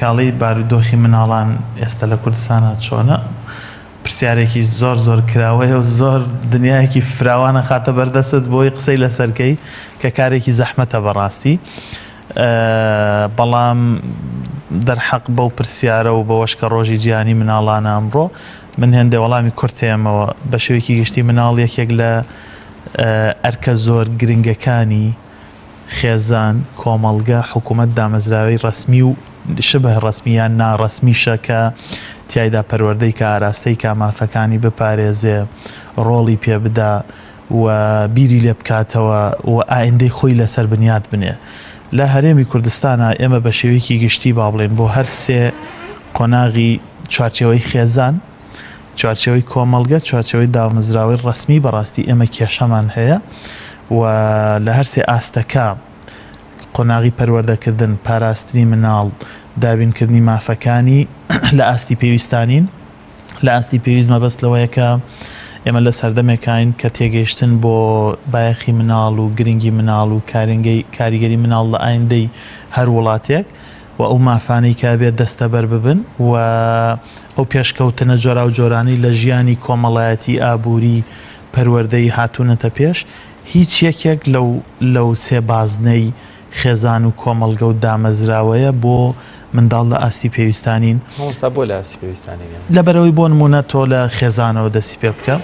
کاڵی بارودۆخی مناڵان ئێستا لە کوردستانە چۆنە پرسیارێکی زۆر کراوەیە و زۆر دنیایەکی فراوانە خاتە بەردەست بۆی قسەی لەسەرکەی کە کارێکی زەحمەتە بەڕاستی بەڵام دەرحەق بەو پرسیارە و بەوەش کە ڕۆژی جیهانی مناڵانە ئەمڕۆ من هێندێ وەڵامی کورتێمەوە بە شێوەیەکی گشتی مناڵ یەکێک لە ئەرکە زۆر گرنگەکانی خێزان کۆمەڵگە حکوومەت دامەزراوی ڕسمی و شبه ڕسمیان ناڕسمیشە کە تیایدا پەروەردەی کە ئاراستەی کامافەکانی بپارێزێ ڕۆڵی پێ بدا و بیری لێ بکاتەوە و ئایندەی خۆی لەسەر بنیاد بنێ لە هەرێمی کوردستانە ئێمە بە شێوەیەکی گشتی با بڵێن بۆ هەر سێ قۆناغی چوارچێوەی خێزان چوارچێوەی کۆمەڵگە چوارچێوەی دامەزراوی ڕسمی بەڕاستی ئێمە کێشەمان هەیە و لە هەر سێ ئاستەکە قۆناغی پەروەردەکردن پاراستنی مناڵ دابینکردنی مافەکانی لە ئاستی پێویستانین لە ئاستی پێویست مەبەست لەوەیە کە ئێمە لە سەردەمێکین کە تێگەیشتن بۆ بایەخی مناڵ و گرنگی مناڵ و کاریگەری مناڵ لە ئایندەی هەر وڵاتێک و ئەو مافانەی کا بێت دەستەبەر ببن و ئەو پێشکەوتنە جۆرا و جۆرانی لە ژیانی کۆمەڵایەتی ئابووری پەروەردەی هاتوونەتە پێش هیچ یەکێک لەو سێ بازنەی خێزان و کۆمەڵگە و دامەزراوەیە بۆ منداڵ لە ئاستی پێویستانین بۆ لە ئاستی پێویستانی لەبەرەوەی بۆ نمونە تۆ لە خێزانەوە دەستی پێ بکە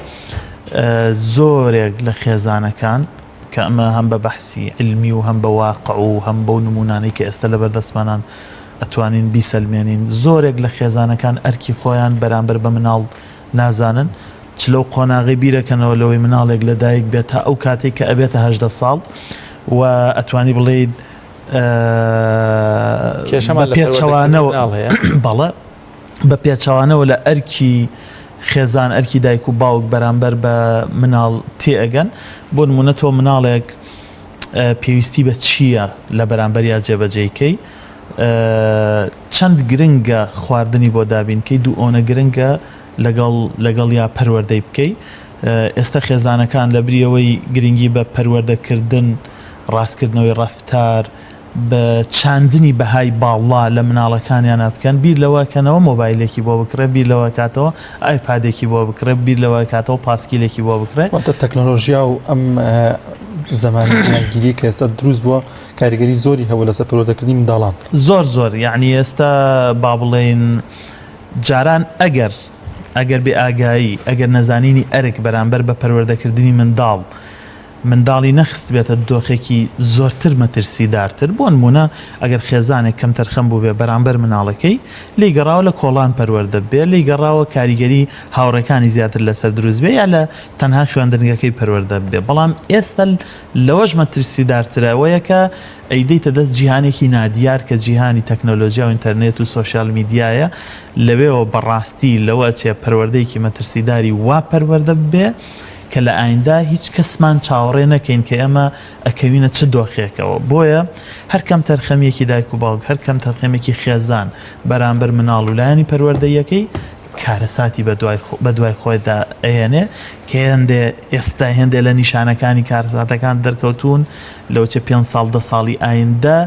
زۆرێک لە خێزانەکان کە ئەمە هەم بە بەحسی علمی و هەم بە واقع و هەم بەو نمونانەی کە ئێستا لە بەردەستمانان ئەتوانین بیسەلمێنین زۆرێک لە خێزانەکان ئەرکی خۆیان بەرامبەر بە مناڵ نازانن چ لەو قۆناغی بیرەکەنەوە لەوەی مناڵێک لەدایک بێت تا ئەو کاتێک کە ئەبێتە 18 ساڵ و ئەتوانی بڵێیت بەڵێ بە پێچەوانەوە لە ئەرکی خێزان ئەرکی دایک و باوک بەرامبەر بە مناڵ تێئەگەن بۆ نمونە تۆ مناڵێک پێویستی بە چییە لە بەرامبەر یا جێبەجێیکەی چەند گرنگە خواردنی بۆ دابینکەی دوو ئۆنە گرنگە لەگەڵ یا پەروەردەی بکەی ئێستا خێزانەکان لە بریەوەی گرنگی بە پەروەردەکردن ڕاستکردنەوەی ڕەفتار بە چاندنی بەهای باڵا لە مناڵەکانیانە بکەن بیر لەوەکەنەوە مۆبایلێکی بۆ بکڕێ بیر لەوە کاتەوە ئایپادێکی بۆ بکڕێ بیر لەوە کاتەوە پاسکیلێکی بۆ بکڕێ تەکنۆلۆژیا و ئەم زمانگیری کە ئێستا دروست بووە کاریگەری زۆری هەوە لەسەر پەروەردەکردنی منداڵان زۆر یعنی ئێستا با بڵێن جاران ئەگەر بێ ئاگایی ئەگەر نەزانینی ئەرک بەرامبەر بە پەروەردەکردنی منداڵی نەخست بێتە دۆخێکی زۆرتر مەترسیدارتر بۆ نمونە ئەگەر خێزانێک کەم تەرخەم بوو بێ بەرامبەر مناڵەکەی لی گەڕاوە لە کۆڵان پەروەردە بێ لی گەڕاوە کاریگەری هاوڕێکانی زیاتر لەسەر دروست بێ یا لە تەنها خوێندنگەکەی پەروەردە بێ بەڵام ئێستا لەوەش مەترسیدارترەوەیە کە ئەیدەیتە دەست جیهانێکی نادیار کە جیهانی تەکنۆلۆژیا و ئینتەرنێت و سۆشیال میدیایە لەوێەوە بەڕاستی لەوە چێ پەروەردەیەکی مەترسیداری وا پەروەردە بێ کە لە ئایندا هیچ کەسمان چاوەڕێ نەکەین کە ئێمە ئەکەوینە چ دۆخێکەوە بۆیە هەرکەم تەرخەمێکی دایک و باوک هەرکەم تەرخەمێکی خێزان بەرامبەر مناڵ و لایەنی پەروەردەیەکەی کارەساتی بە دوای خۆیدا ئەێنێ کە ئێستا هێندێ لە نیشانەکانی کارەساتەکان دەرکەوتون لەو چه 5 ساڵ 10 ساڵی ئایندا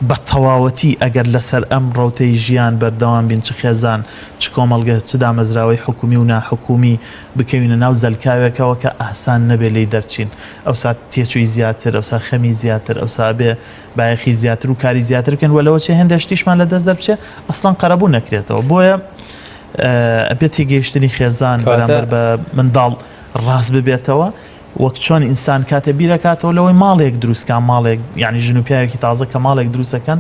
بە تەواوەتی ئەگەر لەسەر ئەم ڕۆتەی ژیان بەردەوام بین چ خێزان چ کۆمەڵگە چ دامەزراوەی حکومی و ناحکومی بکەوینە ناو زەلکاوێکەوە کە ئاسان نەبێ لی دەرچین ئەوسا تێچووی زیاتر ئەوسا خەمی زیاتر ئەوسا بێ بایەخی زیاتر و کاری زیاتر بکەن وەلەوە چێ هێندە شتیشمان لە دەست دەربچێ ئەسڵان قەرەبوو نەکرێتەوە بۆیە ئەبێت تێگەیشتنی خێزان بەرامبەر بە منداڵ ڕاست ببێتەوە وەک چۆن ئینسان کاتە بیرەکاتەوە لەوەی ماڵێک دروستکان ماڵێک یعنی ژن و پیاوێکی تازە کە ماڵێک دروستەکەن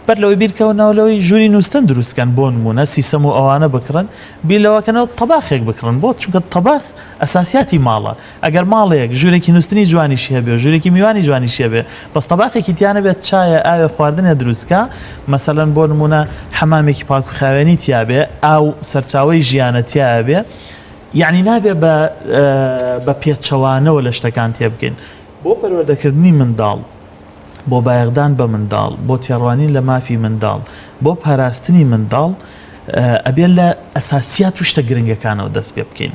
بەر لەوەی بیرکەونەوە لەوەی ژووری نووسن دروستکەن بۆ نمونە سیسەم و ئەوانە بکڕن بیر لەوەکەنەوە تەباخێک بکڕن بۆ چونکە تەباخ ئەساسیاتی ماڵە ئەگەر ماڵێک ژوورێکی نووسنی جوانیشی هەبێ و ژوورێکی میوانی جوانیشی هەبێ بەس تەباخێکی تیانە بێت چایە ئاوێ خواردنە دروستکە مەسەلەن بۆ نمونە حەمامێکی پاک و خاوێنی تیابێ ئاو سەرچاوەی ژیانە تیابێ یعنی نابێ بە پێچەوانەوە لە شتەکان تێبگەین بۆ پەروەردەکردنی منداڵ بۆ بایەغدان بە منداڵ بۆ تێڕوانین لە مافی منداڵ بۆ پاراستنی منداڵ ئەبێت لە ئەساسیات و شتە گرنگەکانەوە دەست پێ بکەین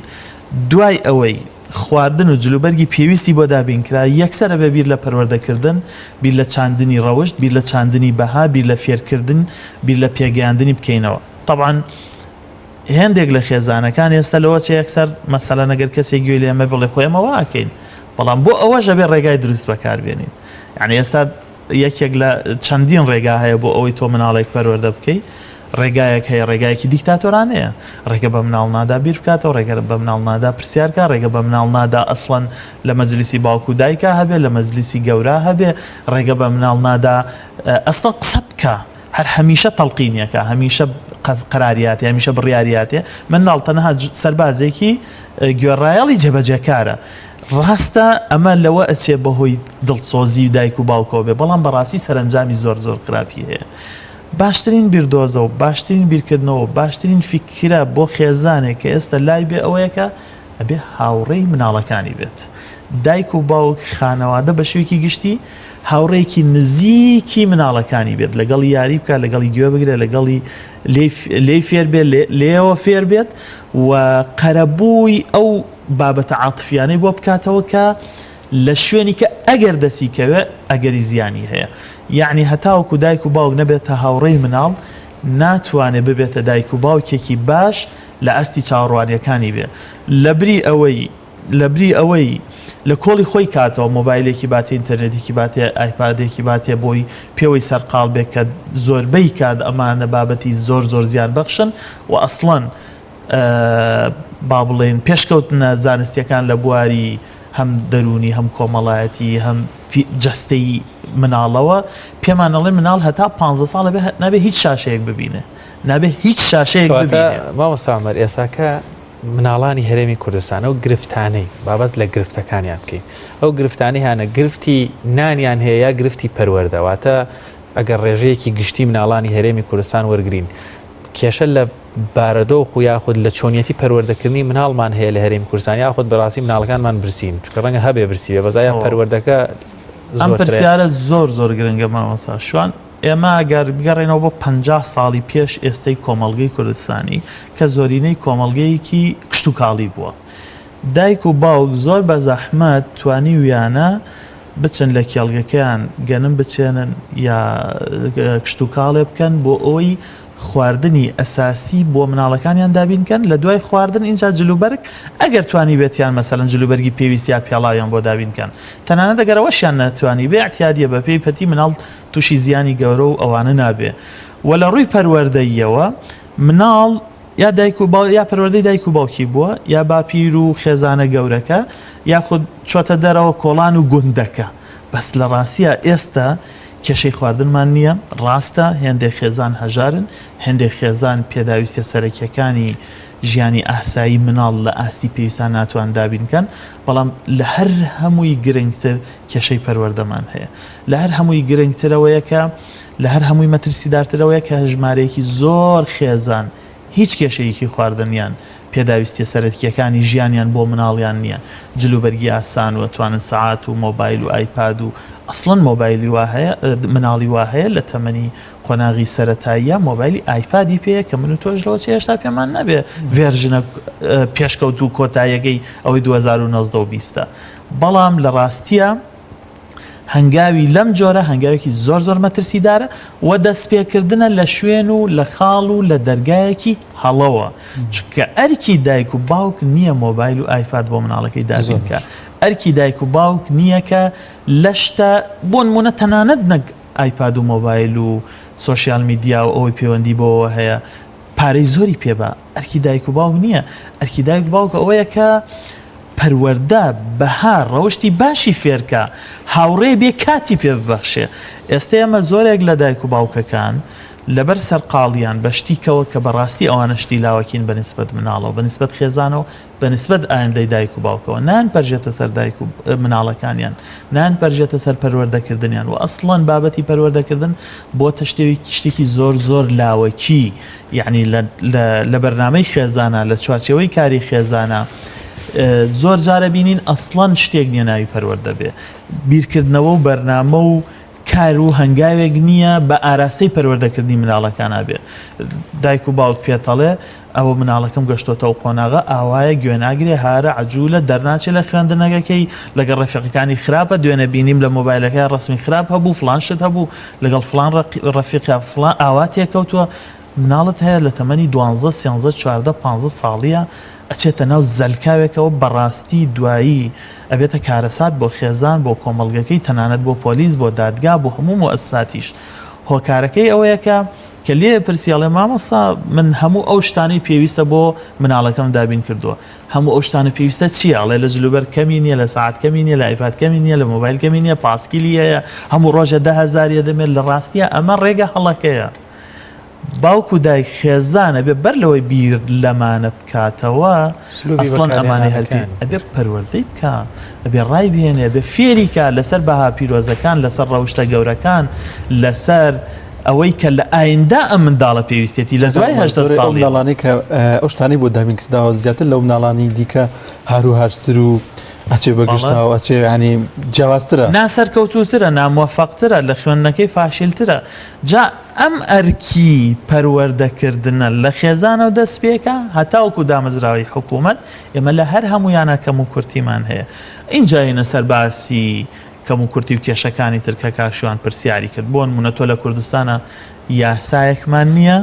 دوای ئەوەی خواردن و جلوبەرگی پێویستی بۆ دابینکرا یەکسەرە بە بیر لە پەروەردەکردن، بیر لە چاندنی ڕەوشت، بیر لە چاندنی بەها، بیر لە فێرکردن، بیر لە پێگەیاندنی بکەینەوە. طبعاً هێندێک لە خێزانەکان ئێستا لەوە چ یەکسەر مەسەلەن ئەگەر کەسێک گوێ لێمە بڵێ خۆیمەوە ئاکەین، بەڵام بۆ ئەوەشە بێ ڕێگای دروست بەکاربێنین. یعنی ئێستا یەکێک لە چەندین ڕێگا هەیە بۆ ئەوەی تۆ مناڵێک پەروەردە بکەیت. ڕێگایەک هەیە، ڕێگایەکی دیکتاتۆرانەیە، ڕێگە بە مناڵ نادا بیر بکاتەوە، ڕێگە بە مناڵ نادا پرسیارکە، ڕێگە بە مناڵ نادا ئەسڵەن لە مەجلیسی باوکو و دایکە هەبێ، لە مەجلیسی گەورە هەبێ، ڕێگە بە مناڵ نادا ئەسڵەن قسە بکە، هەر هەمیشە تەڵقینیەکە، هەمیشە قەراریاتێ، هەمیشە بڕیاریاتێ. مناڵ تەنها سەربازێکی گوێڕایەڵی جێبەجێکارە. ڕاستە ئەمە لەوە ئەچێ بەهۆی دڵسۆزی و دایک و باوکەوە بێ، بەڵام بەڕاستی سەرنجامی زۆر خراپی هەیە. باشترین بیردۆزە و باشترین بیرکردنەوە، باشترین فکرە بۆ خێزانێک کە ئێستا لای بێ ئەوەیەکە ئەبێ هاوڕێی مناڵەکانی بێت. دایک و باوک خانەوادە بە شێوەیەکی گشتی هاوڕێکی نزیکی مناڵەکانی بێت، لەگەڵی یاری بکە، لەگەڵی گوێ بگرێت، لەگەڵی لێی فێر بێت، لێەوە فێر بێت و قەرەبووی ئەو بابەتە عاتفیانەی بۆ بکاتەوە کە لە شوێنی کە ئەگەر دەسیکەوێ ئەگەری زیانی هەیە. یعنی هەتاوەکو دایک و باوک نەبێتە هاوڕێی مناڵ ناتوانێت ببێتە دایک و باوکێکی باش لە ئەستی چاوەڕوانیەکانی بێ. لەبری ئەوەی لە کۆڵی خۆی کاتەوە مۆبایلێکی باتێ، ئینتەرنێتێکی باتێ، ئایپادێکی باتێ بۆی پێوەی سەرقاڵ بێت کە زۆربەی کات ئەمانە بابەتی زۆر زیان بەخشن و ئەسڵەن با بڵێن پێشکەوتنە زانستیەکان لە بواری هەم دەرونی، هەم کۆمەڵایەتی، هەم جەستەی مناڵەوە. پێمانەڵێ مناڵ هەتا 15 ساڵ نابێ هیچ شاشەیەک ببینێ، نابێ هیچ شاشەیەک ببینێ. مامۆستا ئێساکە مناڵانی هەرێمی کوردستان ئەو گرفتانەی بابەت لە گرفتەکانیان بکەین. ئەو گرفتانی هانە گرفتی نانیان هەیە، گرفتی پەروەردەواتە ئەگەر ڕێژەیەکی گشتی مناڵانی هەرێمی کوردستان وەرگرین، کێشە لە بارەدۆ و یاخود لە چۆنیەتی پەروەردەکردنی مناڵمان هەیە لە هەرێمی کوردستان، یاخود بەڕاستی مناڵەکانمان برسین، چونکە ڕەنگە هەبێ برسی بێ بەزایە پەروەردەکە. ئەم پرسیارە زۆر گرنگە مامۆستا. شوان ئێمە ئەگەر بگەڕێنەوە بۆ 50 ساڵی پێش ئێستای کۆمەڵگەی کوردستانی کە زۆرینەی کۆمەڵگەیەکی کشت و کاڵی بووە، دایک و باوک زۆر بە زەحمەت توانی ویانە بچن لە کێڵگەکەیان گەنم بچێنن یا کشت و کاڵێ بکەن بۆ ئەوەی خواردنی ئەساسی بۆ مناڵەکانیان دابینکەن. لە دوای خواردن ئینجا جلوبەرگ ئەگەر توانی بێتیان مەسەلەن جلوبەرگی پێویستی یا پیاڵاویان بۆ دابینکەن، تەنانەت ئەگەرەوەشیان نەتوانی بێ احتیاجیە بە پێی پەتی مناڵ تووشی زیانی گەورە و ئەوانە نابێ. و لە ڕووی پەروەردەیەوە مناڵ یا دایک و باوک یا پەروەردەی دایک و باوکی بووە، یا باپیر و خێزانە گەورەکە، یاخود چۆتە دەرەوە کۆڵان و گوندەکە. بەس لە ڕاستیە ئێستا کێشەی خواردنمان نییە. ڕاستە هێندێک خێزان هەژارن، هێندێک خێزان پێداویستە سەرەکیەکانی ژیانی ئاسایی مناڵ لە ئاستی پێویستان ناتوان دابینکەن، بەڵام لە هەر هەمووی گرنگتر کێشەی پەروەردەمان هەیە. لە هەر هەمووی گرنگترەوەیە کە لە هەر هەمووی مەترسیدارترەوەیە کە ژمارەیەکی زۆر خێزان هیچ کێشەیەکی خواردنیان پێداویستی سەرەکیەکانی ژیانیان بۆ مناڵیان نییە. جلوبەرگی ئاسان و توانن سەعات و مۆبایل و ئایپاد و ئەسڵەن مۆبایلی وا هەیە، مناڵی وا هەیە لە تەمەنی قۆناغی سەرەتاییە مۆبایلی ئایپادی پێەیە کە من و تۆش لەوە چ هێشتا پێمان نەبێ ڤێرژنە پێشکەوت و کۆتاییەکەی ئەوەی 2019 بەڵام لە ڕاستیە هەنگاوی لەم جۆرە هەنگاوێکی زۆر مەترسیدارە و دەستپێکردنە لە شوێن و لە خاڵ و لە دەرگایەکی هەڵەوە، چونکە ئەرکی دایک و باوک نییە مۆبایل و ئایپاد بۆ مناڵەکەی دابینکە. ئەرکی دایک و باوک نییە کە لە شتە بۆ نمونە تەنانەت نەک ئایپاد و مۆبایل و سۆشیال میدیا و ئەوەی پەیوەندی بۆەوە هەیە پارەی زۆری پێبە. ئەرکی دایک و باوک نییە. ئەرکی دایک و باوک ئەوەیە کە پەروەردە بەها ڕەوشتی باشی فێرکە، هاوڕێ بێ کاتی پێ ببەخشێ. ئێستا ئەمە زۆرێک لە دایک و باوکەکان لەبەر سەرقاڵیان بەشتیکەوە کە بەڕاستی ئەوانە شتی لاوەکین بەنسبەت مناڵەوە، بەنسبەت خێزانەوە، بەنسبەت ئایندەی دایک و باوکەوە نان پەرژێتە سەر دایک و مناڵەکانیان، نان پەرژێتە سەر پەروەردەکردنیان. و ئەسڵەن بابەتی پەروەردەکردن بۆتە شتێکی زۆر لاوەکی، یعنی لە بەرنامەی خێزانە، لە چوارچێوەی کاری خێزانە زۆر جارە بینین ئەسڵەن شتێک نییە ناوی پەروەردە بێ. بیرکردنەوە و بەرنامە و کار و هەنگاوێک نییە بە ئاراستەی پەروەردەکردنی مناڵەکانە بێ دایک و باوک پێتەڵێ ئەوە مناڵەکەم گەشتۆتەوە قۆناغا ئاوایە گوێناگرێ هارە عجوولە دەرناچێت لە خوێندنەکەی لەگەڵ ڕەفیقەکانی خراپە دوێنە بینیم لە مۆبایلەکەی ڕسمی خراپ هەبوو فلان شت هەبوو لەگەڵ فلان ڕەفیقا فلان ئاوا تێکەوتووە مناڵت هەیە لە تەمەنی 12 13 14 15 ساڵیە ئەچێتە ناو زەلکاوێکەوە بەڕاستی دوایی ئەبێتە کارەسات بۆ خێزان بۆ کۆمەڵگەکەی تەنانەت بۆ پۆلیس بۆ دادگا بۆ هەموو مؤسساتیش هۆکارەکەی ئەوەیە کە لێ پرسیاڵێ مامۆستا من هەموو ئەو شتانەی پێویستە بۆ مناڵەکەم دابین کردووە هەموو ئەو شتانە پێویستە چیە ئەڵێ لە جلوبەر کەمی نییە لە ساعت کەمی نییە لە ئایپاد کەمی نییە لە مۆبایل کەمی نییە پاسکیلی هەیە هەموو ڕۆژە 10,000 دەمێت لە ڕاستیە ئەمە ڕێگە هەڵەکەیە باوکو دایک خێزانە بێ بەر لەوەی بیر لەمانە بکاتەوە ئەسڵەن ئەمانەی هەرپی ئەبێ پەروەردەی بکە ئەبێ ڕای بهێنێ بێ فێریکە لەسەر بەها پیرۆزەکان لەسەر ڕەوشتە گەورەکان لەسەر ئەوەی کە لە ئایندا ئەم منداڵە پێویستێتی لە دوای 8 ساڵی مناڵانی کە ئەو شتانی بۆ دابین کرداوە زیاتر لەو مناڵانی دیکە هاروهاشتر و ئەچێ بەگشتاوە ئەچێ ینی جیاوازترە ناسەرکەوتوترە ناموەفەقترە لە خوێندنەکەی فاشیلترە جا ئەم ئەرکی پەروەردەکردنە لە خێزانە و دەست پێکە هەتاوکو دامەزراوی حکوومەت ئێمە لە هەر هەمویانە کەم و کورتیمان هەیە اینجاینە سەر باسی کەم و کورتی و کێشەکانی ترکە کاشوان پرسیاری کرد بۆ نمونە تۆ لە کوردستانە یاسایەکمان نییە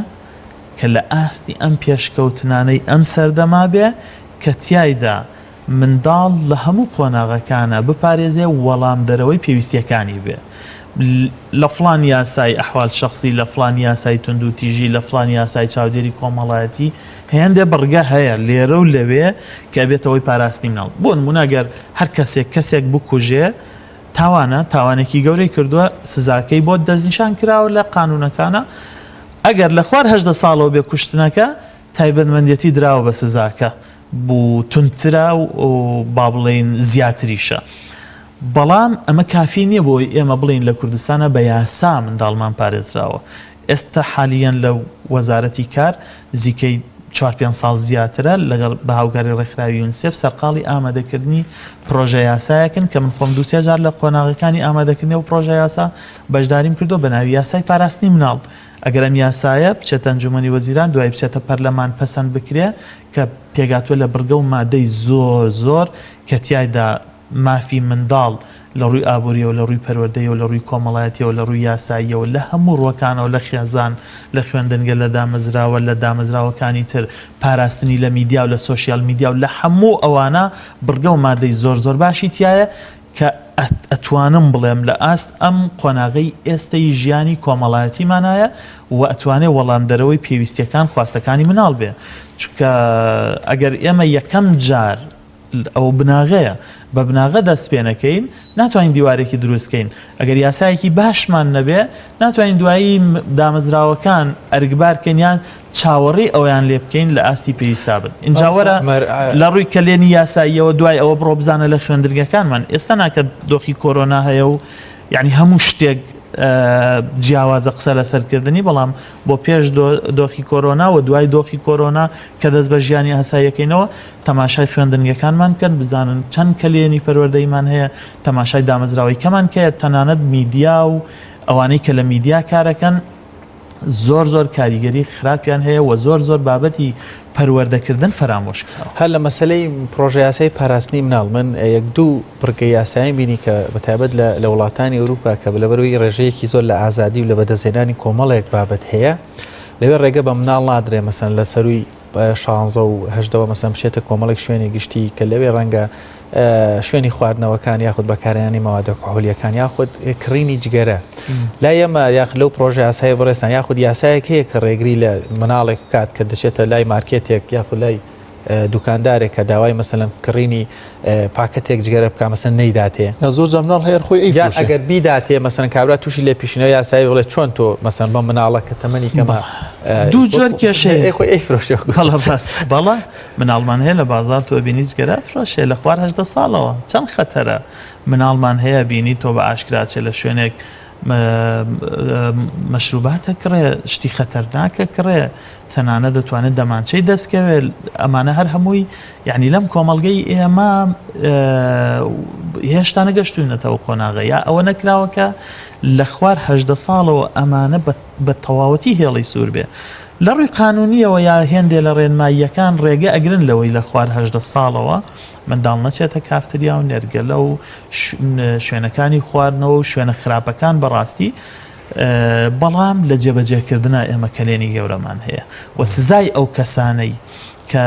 کە لە ئاستی ئەم پێشکەوتنانەی ئەم سەردەما بێ کە تیایدا منداڵ لە هەموو قۆناغەکانە بپارێزێ وەڵام دەرەوەی پێویستیەکانی بێ لە فلان یاسای ئەحوال شخصی لە فلان یاسای تونند و تیژی لە فلان یاسای چاودێری کۆمەڵایەتی هێندێ بڕگە هەیە لێرە و لەوێ کە بێتەوەی پاراستنی مناڵ بۆ نمونەگەر هەر کەسێک بکوژێ تاوانێکی گەورەی کردووە سزاکەی بۆ دەستنیشان کراوە لە قانونەکانە ئەگەر لە خوار 18 ساڵەوە بێ کوشتنەکە تایبەتمەندێتی دراوە بە سزاکە بوو تونترا و با بڵێن زیاتریشە بەڵام ئەمە کافی نییە بۆی ئێمە بڵین لە کوردستانە بە یاسا منداڵمان پارێزراوە ئێستا حالیان لە وەزارەتی کار زیکەی 4-5 ساڵ زیاترە لەگەڵ بە هاوکاری ڕێکخراوی یونسێف سەرقاڵی ئامادەکردنی پرۆژە یاسایەکن کە من خۆم 2-3 جار لە قۆناغەکانی ئامادەکردنی و پرۆژە یاسا بەشداریم کردو بە ناوی یاسای پاراستنی مناڵ ئەگەر ئەم یاسایە بچێتە ئەنجومەنی وەزیران دوای بچێتە پەرلەمان پەسەند بکرێ کە پێگاتوە لە بڕگە و مادەی زۆر کە تیایدا مافی منداڵ لە ڕووی ئابوووریەوە لە ڕووی پەروەردەیەوە لە ڕووی کۆمەڵایەتیەوە لە ڕووی یاساییەوە لە هەموو ڕۆکانەوە لە خێزان لە خوێندنگە لە دامەزراوە لە دامەزراوەکانی تر پاراستنی لە میدیا و لە سۆشیال میدیا و لە هەموو ئەوانە بڕگە و مادەی زۆر باشی تایە کە ئەتوانم بڵێم لە ئاست ئەم قۆناغی ئێستای ژیانی کۆمەڵایەتیمانایە و ئەتوانێ وەڵام دەرەوەی پێویستیەکان خواستەکانی مناڵ بێ چونکە ئەگەر ئێمە یەکەم جار ئەو بناغەیە بە بناغە دەست پێنەکەین ناتوانین دیوارێکی دروستکەین ئەگەر یاسایەکی باشمان نەبێ ناتوانین دوایی دامەزراوەکان ئەرگبارکەنیان چاوەڕی ئەویان لێ بکەین لە ئاستی پێویستا بن اینجاوەرە لە ڕووی کەلێنی یاساییەوە دوای ئەوە بڕۆ بزانە لە خوێندرگەکانمان ئێستا ناکە دۆخی کۆرۆنا هەیە و یعنی هەموو شتێک جیاوازە قسە لەسەرکردنی بەڵام بۆ پێش دۆخی کۆرۆنا و دوای دۆخی کۆرۆنا کە دەست بە ژیانی هەسایەکەینەوە تەماشای خوێندنگەکانمان بکەن بزانن چەند کەلێنی پەروەردەیمان هەیە تەماشای دامەزراوەی کەمان کەیە تەنانەت میدیا و ئەوانەی کە لە میدیا کارەکەن زۆر کاریگەری خراپیان هەیە و زۆر بابەتی پەروەردەکردن فرامۆش کراوە هەر لە مەسلەی پرۆژە یاسای پاراستنی مناڵ من 1-2 بڕگە یاسایی بینی کە بەتایبەت لە وڵاتانی ئەوروپا کە لەبەرەوەی ڕێژەیەکی زۆر لە ئازادی و لە بەدەستهێنانی کۆمەڵێک بابەت هەیە لەوێ ڕێگە بە مناڵ نادرێ مەسەن لە سەروی 16 و 18 مەسەن بچێتە کۆمەڵێک شوێنی گشتی کە لەوێ ڕەنگە شوێنی خواردنەوەکان یاخود بەکارێنانی مەوادە کحولیەکان یاخود کڕینی جگەرە لا ئێمە یاخ لەو پرۆژە یاسای بەڕێستان یاخود یاسایەک هەیە کە ڕێگری لە مناڵێک بکات کە دەچێتە لای مارکێتێک یاخود لای دوکاندارێک کە داوای مەسەلەن کڕینی پاکەتێک جگەرە بکە مەسەن نەیداتێ زۆر جامناڵ هەیە خۆی یان ئەگەر بیداتێ مەسەن کابرا تووشی لێ پیشنەوە یاسایی بڵێ چۆن تۆ مەسەن بە مناڵە کە تەمەنی کەمە دوو جۆر کێشەیە خۆی ئەیفرۆشێ بەڵە مناڵمان هەیە لە بازار تۆ بینی جگەرە فرۆشێ لە خوار 18 ساڵەوە چەند خەتەرە مناڵمان هەیە بینی تۆ بە ئاشکراچێ لە شوێنێک مەشروباتە کڕێ شتی خەتەرناکە کڕێ تەنانە دەتوانێت دەمانچەی دەستکەوێت ئەمانە هەر هەمووی یعنی لەم کۆمەڵگەی ئێمە هێشتا نەگەشتوونەتەوە قۆناغە یا ئەوە نەکراوەکە لە خوار 18 ساڵەوە ئەمانە بە تەواوەتی هێڵی سوور بێ لە ڕووی قانونیەوە یا هێندێ لە ڕێنماییەکان ڕێگە ئەگرن لەوەی لە خوار 18 ساڵەوە منداڵ نەچێتە کافتریا و نێرگەلە و شوێنەکانی خواردنەوە و شوێنە خراپەکان بەڕاستی بەڵام لە جێبەجێکردنە ئێمە کەلێنی گەورەمان هەیە و سزای ئەو کەسانەی کە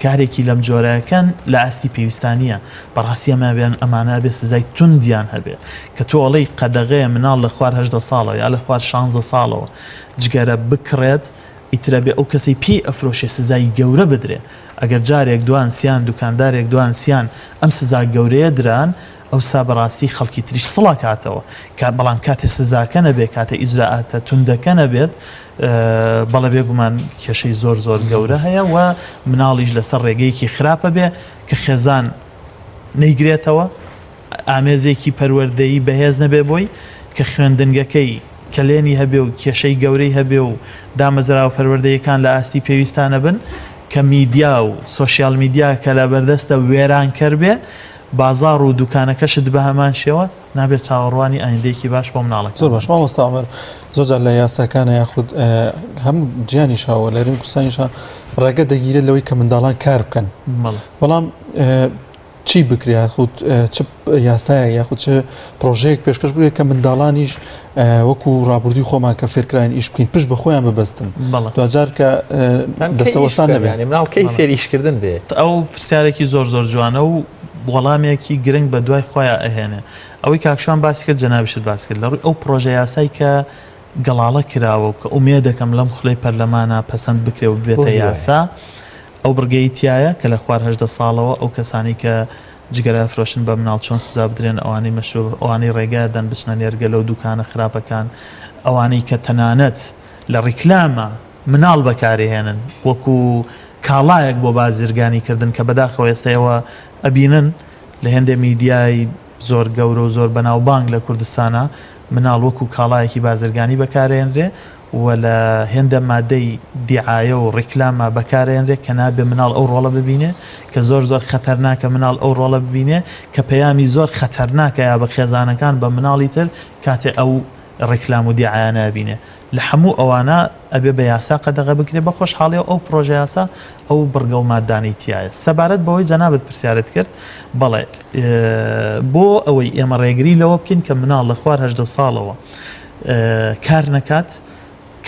کارێکی لەم جۆرەکەن لە ئاستی پێویستانیە بەڕاستی ئەمابێن ئەمانە بێ سزای توندیان هەبێ کە تۆ ئەڵەی قەدەغەیە مناڵ لە خوار 18 ساڵەوە یا لە خوار 16 ساڵەوە جگەرە بکڕێت ئیترە بێ ئەو کەسەی پێی ئەفرۆشێ سزای گەورە بدرێ ئەگەر جارێک دوان سیان دوکاندارێک دوان سیان ئەم سزا گەورەیە دران ئەوسا بەڕاستی خەڵکی تریش سڵا کاتەوە بەڵام کاتێ سزاکە نەبێت کاتە ئیجراعاتە توندەکە نەبێت بەڵە بێگومان کێشەی زۆر زۆر گەورە هەیە و مناڵیش لەسەر ڕێگەیەکی خراپە بێ کە خێزان نەیگرێتەوە ئامێزێکی پەروەردەیی بەهێز نەبێ بۆی کە خوێندنگەکەی کەلێنی هەبێ و کێشەی گەورەی هەبێ و دامەزراوە پەروەردەیەکان لە ئاستی پێویستانە بن کە میدیا و سۆشیال میدیا کە لە بەردەستە وێران کرد بێ بازار و دوکانەکەشت بە هەمان شێوە نابێت چاوەڕوانی ئایندەیەکی باش بۆ مناڵەکە زۆر باش مامۆستا عومەر زۆرجار لە یاساکانە یاخود هەموو جیانیشەوە لە هەرێمی کوردستانیشە ڕێگە دەگیرێت لەوەی کە منداڵان کار بکەن بەڵام چی بکرێ یاخود چ یاسایە یاخود چه پرۆژەیەک پێشکەش بکرێت کە منداڵانیش وەکو ڕابردووی خۆمان کە فێرکراین ئیش بکەین پشت بە خۆیان ببەستن دوجار کە دەستەوەستان نەبێت مناڵ کەی فێریشکردن بێت ئەو پرسیارێکی زۆر زۆر جوانە و وەڵامێکی گرنگ بە دوای خۆیان ئەهێنێ ئەوەی کاکشان باسی کرد جەنابیشت باس کرد لە ڕووی ئەو پرۆژە یاسایی کە گەڵاڵە کراوە و کە ئومێ دەکەم لەم خولەی پەرلەمانە پەسەند بکرێ و بێتە یاسا ئەو بڕگەی تایە کە لە خوار 18 ساڵەوە ئەو کەسانی کە جگەرە فرۆشن بە مناڵ چۆن سزا بدرێن ئەوانەی مەشروب ئەوانەی ڕێگادەن بچنە نێرگەلە و دوکانە خراپەکان ئەوانەی کە تەنانەت لە ڕیکلامە مناڵ بەکارهێنن وەکو کاڵایەک بۆ بازرگانی کردن کە بەداخەوە ئێستەوە ئەبینن لە هێندە میدیای زۆر گەورە و زۆر بەناوبانگ لە کوردستانە مناڵ وەکو کاڵایەکی بازرگانی بەکارهێنرێ و لە هێندە مادەی دیعایە و ڕیکلامە بەکارهێنرێ کە نابێ مناڵ ئەو ڕۆڵە ببینێ کە زۆر زۆر خەتەرناکە مناڵ ئەو ڕۆڵە ببینێ کە پەیامی زۆر خەتەرناکە یا بە خێزانەکان بە مناڵی تر کاتێ ئەو ڕیکلام و دیعایە نابینێ لە هەموو ئەوانە ئەبێ بە یاسا قەدەغە بکرێ بە خۆشحاڵیەوە ئەو پرۆژە یاسا ئەو بڕگە و مادانی تایە سەبارەت بەوەی جەنابەت پرسیارت کرد بەڵێ بۆ ئەوەی ئێمە ڕێگری لەوە بکەین کە مناڵ لە خوار 18 ساڵەوە کار نەکات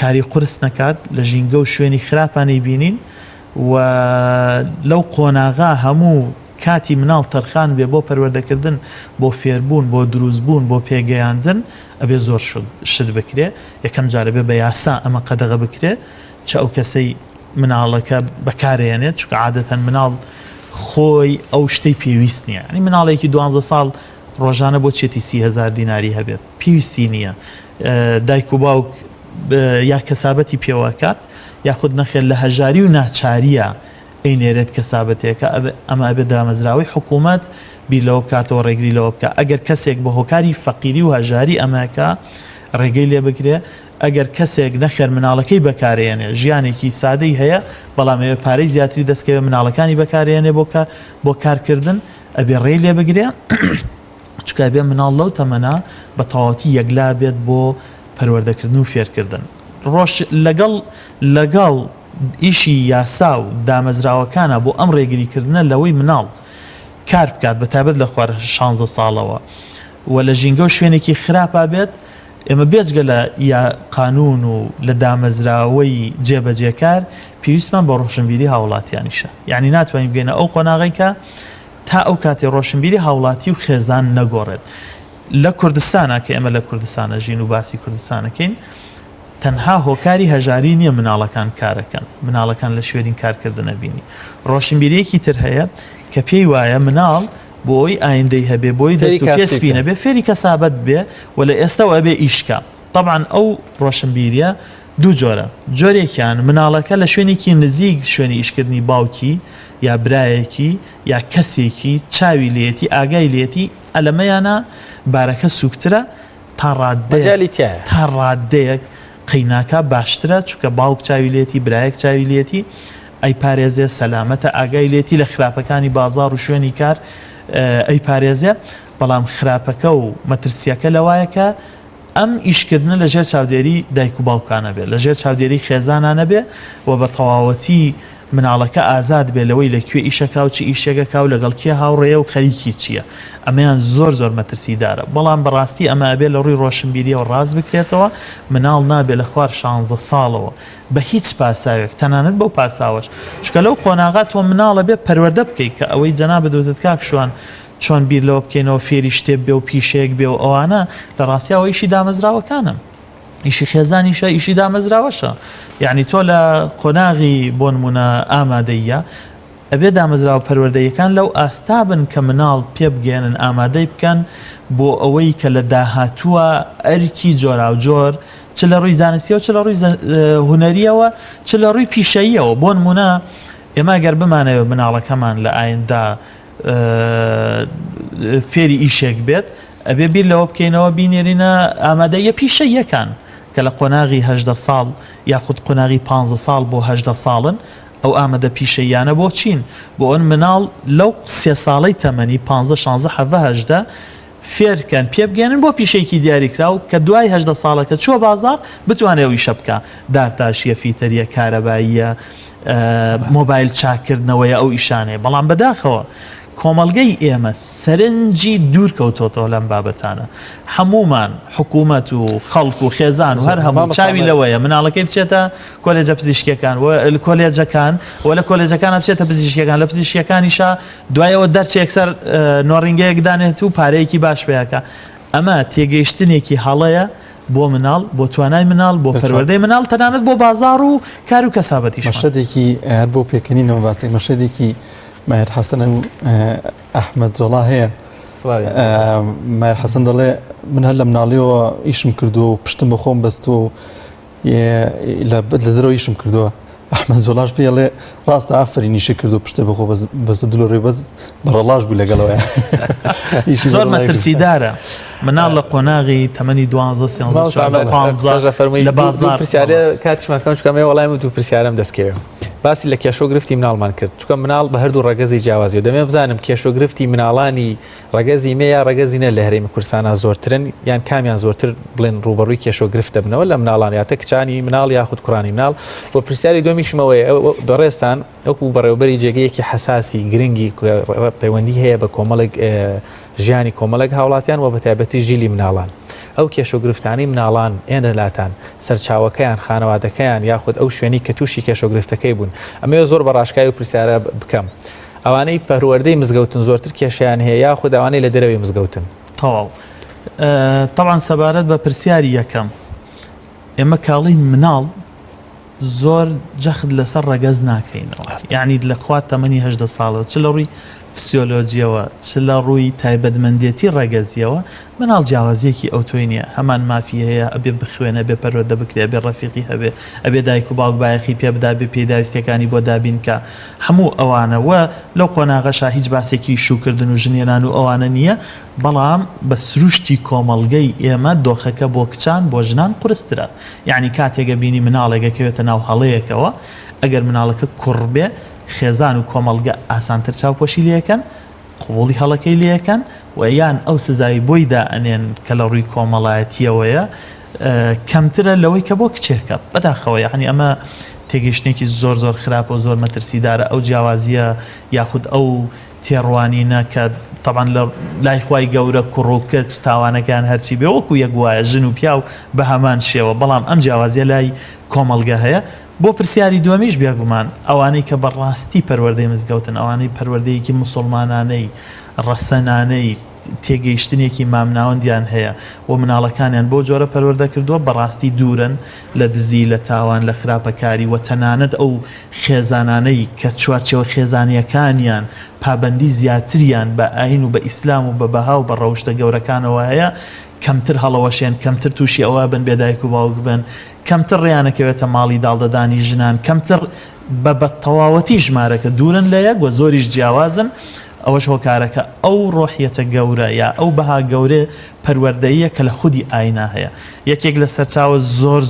کاری قورس نەکات لە ژینگە و شوێنی خراپانەی بینین و لەو قۆناغا هەموو کاتی مناڵ تەرخان بێ بۆ پەروەردەکردن بۆ فێربوون بۆ دروستبوون بۆ پێگەیاندن ئەبێ زۆر شت بکرێ یەکەم جارە بێ بە یاسا ئەمە قەدەغە بکرێ چ ئەو کەسەی مناڵەکە بەکارێنێت چکە عادەتەن مناڵ خۆی ئەو شتەی پێویست نییە ینی مناڵێکی 12 ساڵ ڕۆژانە بۆ چێتی 30,000 دیناری هەبێت پێویستی نییە دایک و باوک یا کەسابەتی پێوەکات یاخود نەخێت لە هەژاری و ناچاریە ئەینێرێت کەسابەتێکە ئەمە ئەبێ دامەزراوی حکوومەت بیرلەوە بکاتەوە ڕێگری لەوە بکە ئەگەر کەسێک بە هۆکاری فەقیری و هەژاری ئەمەکە ڕێگەی لێ بگرێ ئەگەر کەسێک نەخێر مناڵەکەی بەکارێنێ ژیانێکی سادەی هەیە بەڵام ئەوێ پارەی زیاتری دەستکەوێ مناڵەکانی بەکارێنێ بۆ کارکردن ئەبێ ڕێی لێ بگرێ چکە بێ مناڵ لەو تەمەنا بە تەواوەتی یەکلا بێت بۆ پەروەردەکردن و فێرکردن لەگەڵ ئیشی یاسا و دامەزراوەکانە بۆ ئەم ڕێگریکردنە لەوەی مناڵ کار بکات بە تایبەت لە خوار 16 ساڵەوە و لە ژینگە و شوێنێکی خراپە بێت ئێمە بێجگە لە یا قانون و لە دامەزراوەی جێبەجێکار پێویستمان بە ڕۆشنبیری هاوڵاتیانیشە یعنی ناتوانین بگەینە ئەو قۆناغێکە تا ئەو کاتێ ڕۆشنبیری هاوڵاتی و خێزان نەگۆڕێت لە کوردستانە کە ئێمە لە کوردستانە ژین و باسی کوردستانەکەین تەنها هۆکاری هەژاری نییە مناڵەکان کارەکەن مناڵەکان لە شوێنی کارکردنە بینی ڕۆشنبیریەکی تر هەیە کە پێی وایە مناڵ بۆی ئایندەی هەبێ بۆی دەست و پێسپینە بێ فێری کەسابەت بێ و لە ئێستاەوە ئەبێ ئیشکە طبعاً ئەو ڕۆشنبیریە دوو جۆرە جۆرێکیان مناڵەکە لە شوێنێکی نزیک شوێنی ئیشکردنی باوکی یا برایەکی یا کەسێکی چاوی لێتی ئاگای لێتی ئەلەمەیانە بارەکە سوکترە تا مەجالی تایە تا ڕادەیەک قەیناکە باشترە چونکە باوک چاویلێتی برایەک چاویلێتی ئەی پارێزێ سەلامەتە ئاگای لێتی لە خراپەکانی بازار و شوێنی کار ئەی پارێزێ بەڵام خراپەکە و مەترسیەکە لەوایەکە ئەم ئیشکردنە لەژێر چاودێری دایک و باوکانە بێت لەژێر چاودێری خێزانانە بێ و بە تەواوەتی مناڵەکە ئازاد بێ لەوەی لەکوێ ئیشەکە و چی ئیشێگەکە و لەگەڵ کێ هاوڕێە و خەریکی چییە ئەمەیان زۆر مەترسیدارە بەڵام بەڕاستی ئەمە ئەبێ لە ڕووی ڕۆشنبیریەوە ڕاست بکرێتەوە مناڵ نابێ لە خوار 16 ساڵەوە بە هیچ پاساوێک تەنانەت بەو پاساوەش چکە لەو قۆناغات تۆ مناڵە بێ پەروەردە بکەیت کە ئەوەی جەنابە دەوتت کاک شوان چۆن بیر لەوە بکەینەوە فێری شتێ بێ و پیشەیەک بێ و ئەوانە لە ڕاستیەوە ئیشی دامەزراوەکانم ئیشی خێزانیشە ئیشی دامەزراوەشە یعنی تۆ لە قۆناغی بۆ نمونە ئامادەیە ئەبێ دامەزراوە پەروەردەیەکان لەو ئاستا بن کە مناڵ پێ بگێنن ئامادەی بکەن بۆ ئەوەی کە لە داهاتووە ئەرکی جۆرا و جۆر چ لە ڕووی زانستیەوە چ لە ڕووی هونەریەوە چ لە ڕووی پیشەییەوە بۆ نمونە ئێمە گەر بمانەوە مناڵەکەمان لە ئایندا فێری ئیشێک بێت ئەبێ بیر لەوە بکەینەوە بینێرینە ئامادەیە پیشەیەکان کە لە قۆناغی 18 ساڵ یاخود قۆناغی 15 ساڵ بۆ 18 ساڵن ئەو ئامادە پیشەیانە بۆ چین بۆ ئەن مناڵ لەو 3 ساڵەی تەمەنی 15 16 17 فێرکەن پێ بگەێنن بۆ پیشەیەکی دیاریکرا و کە دوای 18 ساڵەکە چوە بازار بتوانێت ئەوی شە بکە دارتاشیە فیتەریە کارەباییە مۆبایل چاکردنەوەیە ئەو ئیشانەیە بەڵام بەداخەوە کۆمەڵگەی ئێمە سەرنجی دوور کەوتۆتەوە لەم بابەتانە هەمومان حکوومەت و خەڵک و خێزان و هەر هەموو چاوی لەوەیە مناڵەکەی بچێتە کۆلێجە پزیشکیەکان و کۆلێجەکان و لە کۆلێجەکانە بچێتە پزیشکیەکان لە پزیشکیەکانیشە دوایەوە دەرچێک سەر نۆڕینگەیەک دانێت و پارەیەکی باش پێیەکە ئەمە تێگەیشتنێکی هەڵەیە بۆ مناڵ بۆ توانای مناڵ بۆ پەروەردەی مناڵ تەنانەت بۆ بازار و کار و کەسابەتیش مەشەدێکی هەر بۆ پێکەنینەوە باسی مەشەدێکی ماهر حەسەن و ئەحمەد جۆڵا هەیە ماهر حەسەن دەڵێ من هەر لە مناڵیەوە ئیشم کردو و پشتم بە خۆم بەستووە و لە دەرەوە ئیشم کردووە ئەحمەد جۆڵاش پێڵێ ڕاستە ئافرینیشە کردو پشتە بەخۆ بەس دلۆڕێ بەس بەڕەڵاش بوو لەگەڵەوە زۆر مەترسیدارە مناڵ لە قۆناغی تەمەنی 12 لە بازار پرسیارە کاتیشماکەم چکەمێ وەڵایم دوو پرسیارم دەستکەوێ باسی لە کێشۆگرفتی مناڵمان کرد چکە مناڵ بە هەردوو ڕەگەزی جیاوازی و دەمێ بزانم کێشۆگرفتی مناڵانی ڕەگەزی مێ یا ڕەگەزی نە لە هەرێمی کوردستانە زۆرترن یان کامیان زۆرتر بڵێن ڕوبەڕووی کێشۆگرفت دەبنەوە لە مناڵان یاتە کچانی مناڵ یاخود کوڕانی مناڵ بۆ پرسیاری دومیشمەوەی بەڕێستان وەکو بەڕێوەبەری جێگەیەکی حساسی گرنگی پەیوەندی هەیە بە کۆمەڵێک ژیانی کۆمەڵێک هاوڵاتیان و بە تایبەتی ژیلی مناڵان ئەو کێشۆگرفتانی مناڵان ئێنەلاتان سەرچاوەکەیان خانەوادەکەیان یاخود ئەو شوێنی کە تووشی کێشۆگرفتەکەی بوون ئەمێ زۆر بەڕاشکای و پرسیارە بکەم ئەوانەی پەروەردەی مزگەوتن زۆرتر کێشیان هەیە یاخود ئەوانەی لە دەرەوەی مزگەوتن تەواو طبعا سەبارەت بە پرسیاری یەکەم ئێمە کاڵین مناڵ زۆر جەخت لەسەر ڕەگەز ناکەینەوە یعنی لە خوات تەمەنی 18 ساڵەوە چ لە ڕووی فسیۆلۆجیەوە چ لە ڕووی تایبەتمەندێتی ڕەگەزیەوە مناڵ جیاوازیەکی ئەوتۆی نییە هەمان مافی هەیە ئەبێ بخوێنە بێ پەروەردە بکرێ بێ ڕەفیقی هەبێ ئەبێ دایک و باوک بایەخی پێ بدا بێ پێداویستەکانی بۆ دابین کە هەموو ئەوانەوە لەو قۆناغەشا هیچ باسێکی شوکردن و ژنێنان و ئەوانە نییە بەڵام بە سروشتی کۆمەڵگەی ئێمە دۆخەکە بۆ کچان بۆ ژنان قورسترە یعنی کاتێکە بینی مناڵێکەکەوێتە ناو هەڵەیەکەوە ئەگەر مناڵەکە کوڕ بێ خێزان و کۆمەڵگە ئاسانتر چاوپۆشی لەکەن قوڵی هەڵەکەی لەکەن و یان ئەو سزای بۆیدا ئەنێن کە لە ڕووی کۆمەڵایەتیەوەیە کەمترە لەوەی کە بۆ کچێکە بەداخەوە یعنی ئەمە تێگەیشتێکی زۆر خراپە و زۆر مەترسیدارە ئەو جیاوازیە یاخود ئەو تێڕوانینە کە طبعا لە لای خوای گەورە کوڕۆکەت تاوانەکان هەرچی بێ وەکو یەک وایە ژن و پیا و بە هەمان شێوە بەڵام ئەم جیاوازیە لای کۆمەڵگە هەیە بۆ پرسیاری دووەمیش بێگومان ئەوانەی کە بەڕاستی پەروەردەی مزگەوتن ئەوانەی پەروەردەیەکی موسڵمانانەی ڕەسەنانەی تێگەیشتنێکی مامناوەندیان هەیە و مناڵەکانیان بۆ جۆرە پەروەردە کردووە بەڕاستی دوورن لە دزی لە تاوان لە خراپەکاری و تەنانەت ئەو خێزانانەی کە چوارچەوە خێزانیەکانیان پابەندی زیاتریان بە ئاین و بە ئیسلام و بە بەها و بە ڕەوشتە گەورەکانەوە هەیە کەمتر هەڵەوەشێن کەمتر تووشی ئەوە بن بێدایک و باوک بن کەمتر ڕیانەکەوێتە ماڵی داڵدەدانی ژنان کەمتر بە تەواوەتی ژمارەکە دوورن لە یەک و زۆریش جیاوازن ئەوەش هۆکارەکە ئەو ڕۆحیەتە گەورە یا ئەو بەها گەورە پەروەردەیە کە لە خودی ئاینا هەیە. یەکێک لە سەرچاوە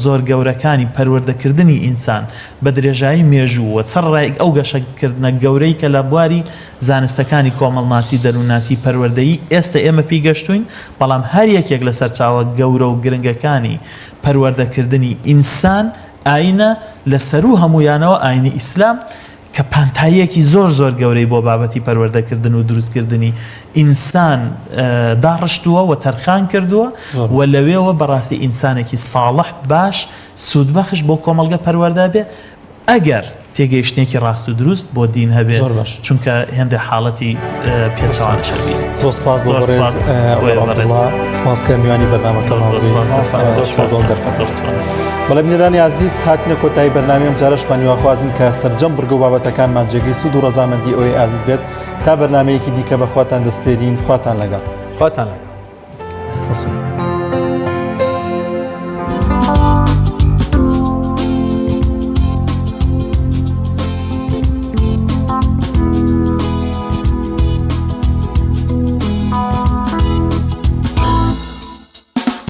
زۆر گەورەکانی پەروەردەکردنی ئینسان بە درێژایی مێژووە سەرڕای ئەو گەشەکردنە گەورەی کە لە بواری زانستەکانی کۆمەڵناسی دەرووناسی پەروەردەیی ئێستا ئێمە پێی گەشتوین، بەڵام هەر یەکێک لە سەرچاوە گەورە و گرنگەکانی پەروەردەکردنی ئینسان ئاینە لەسەر و هەمویانەوە ئاینی ئیسلام کە پانتاییەکی زۆر گەورەی بۆ بابەتی پەروەردەکردن و دروستکردنی ئینسان داڕشتووە و تەرخان کردووە و لەوێەوە بەڕاستی ئینسانێکی ساڵح باش سوودبەخش بۆ کۆمەڵگە پەروەردە بێ ئەگەر تێگەیشتێکی ڕاست و دروست بۆ دین هەبێت، چونکە هێندە حاڵەتی پێچەوان شەوی. زۆر سپاس بۆ سپاسکە میوانی بەرنامە بەڵێ بینەرانی عزیز هاتینە کۆتایی بەرنامەم جارەشمان هیواخوازم کە سەرجەم بڕگە و بابەتەکانمان جێگەی سوود و ڕەزامەندی ئەوەی عزیز بێت تا بەرنامەیەکی دیکە بەخواتان دەسپێرین خواتان لەگەڵ.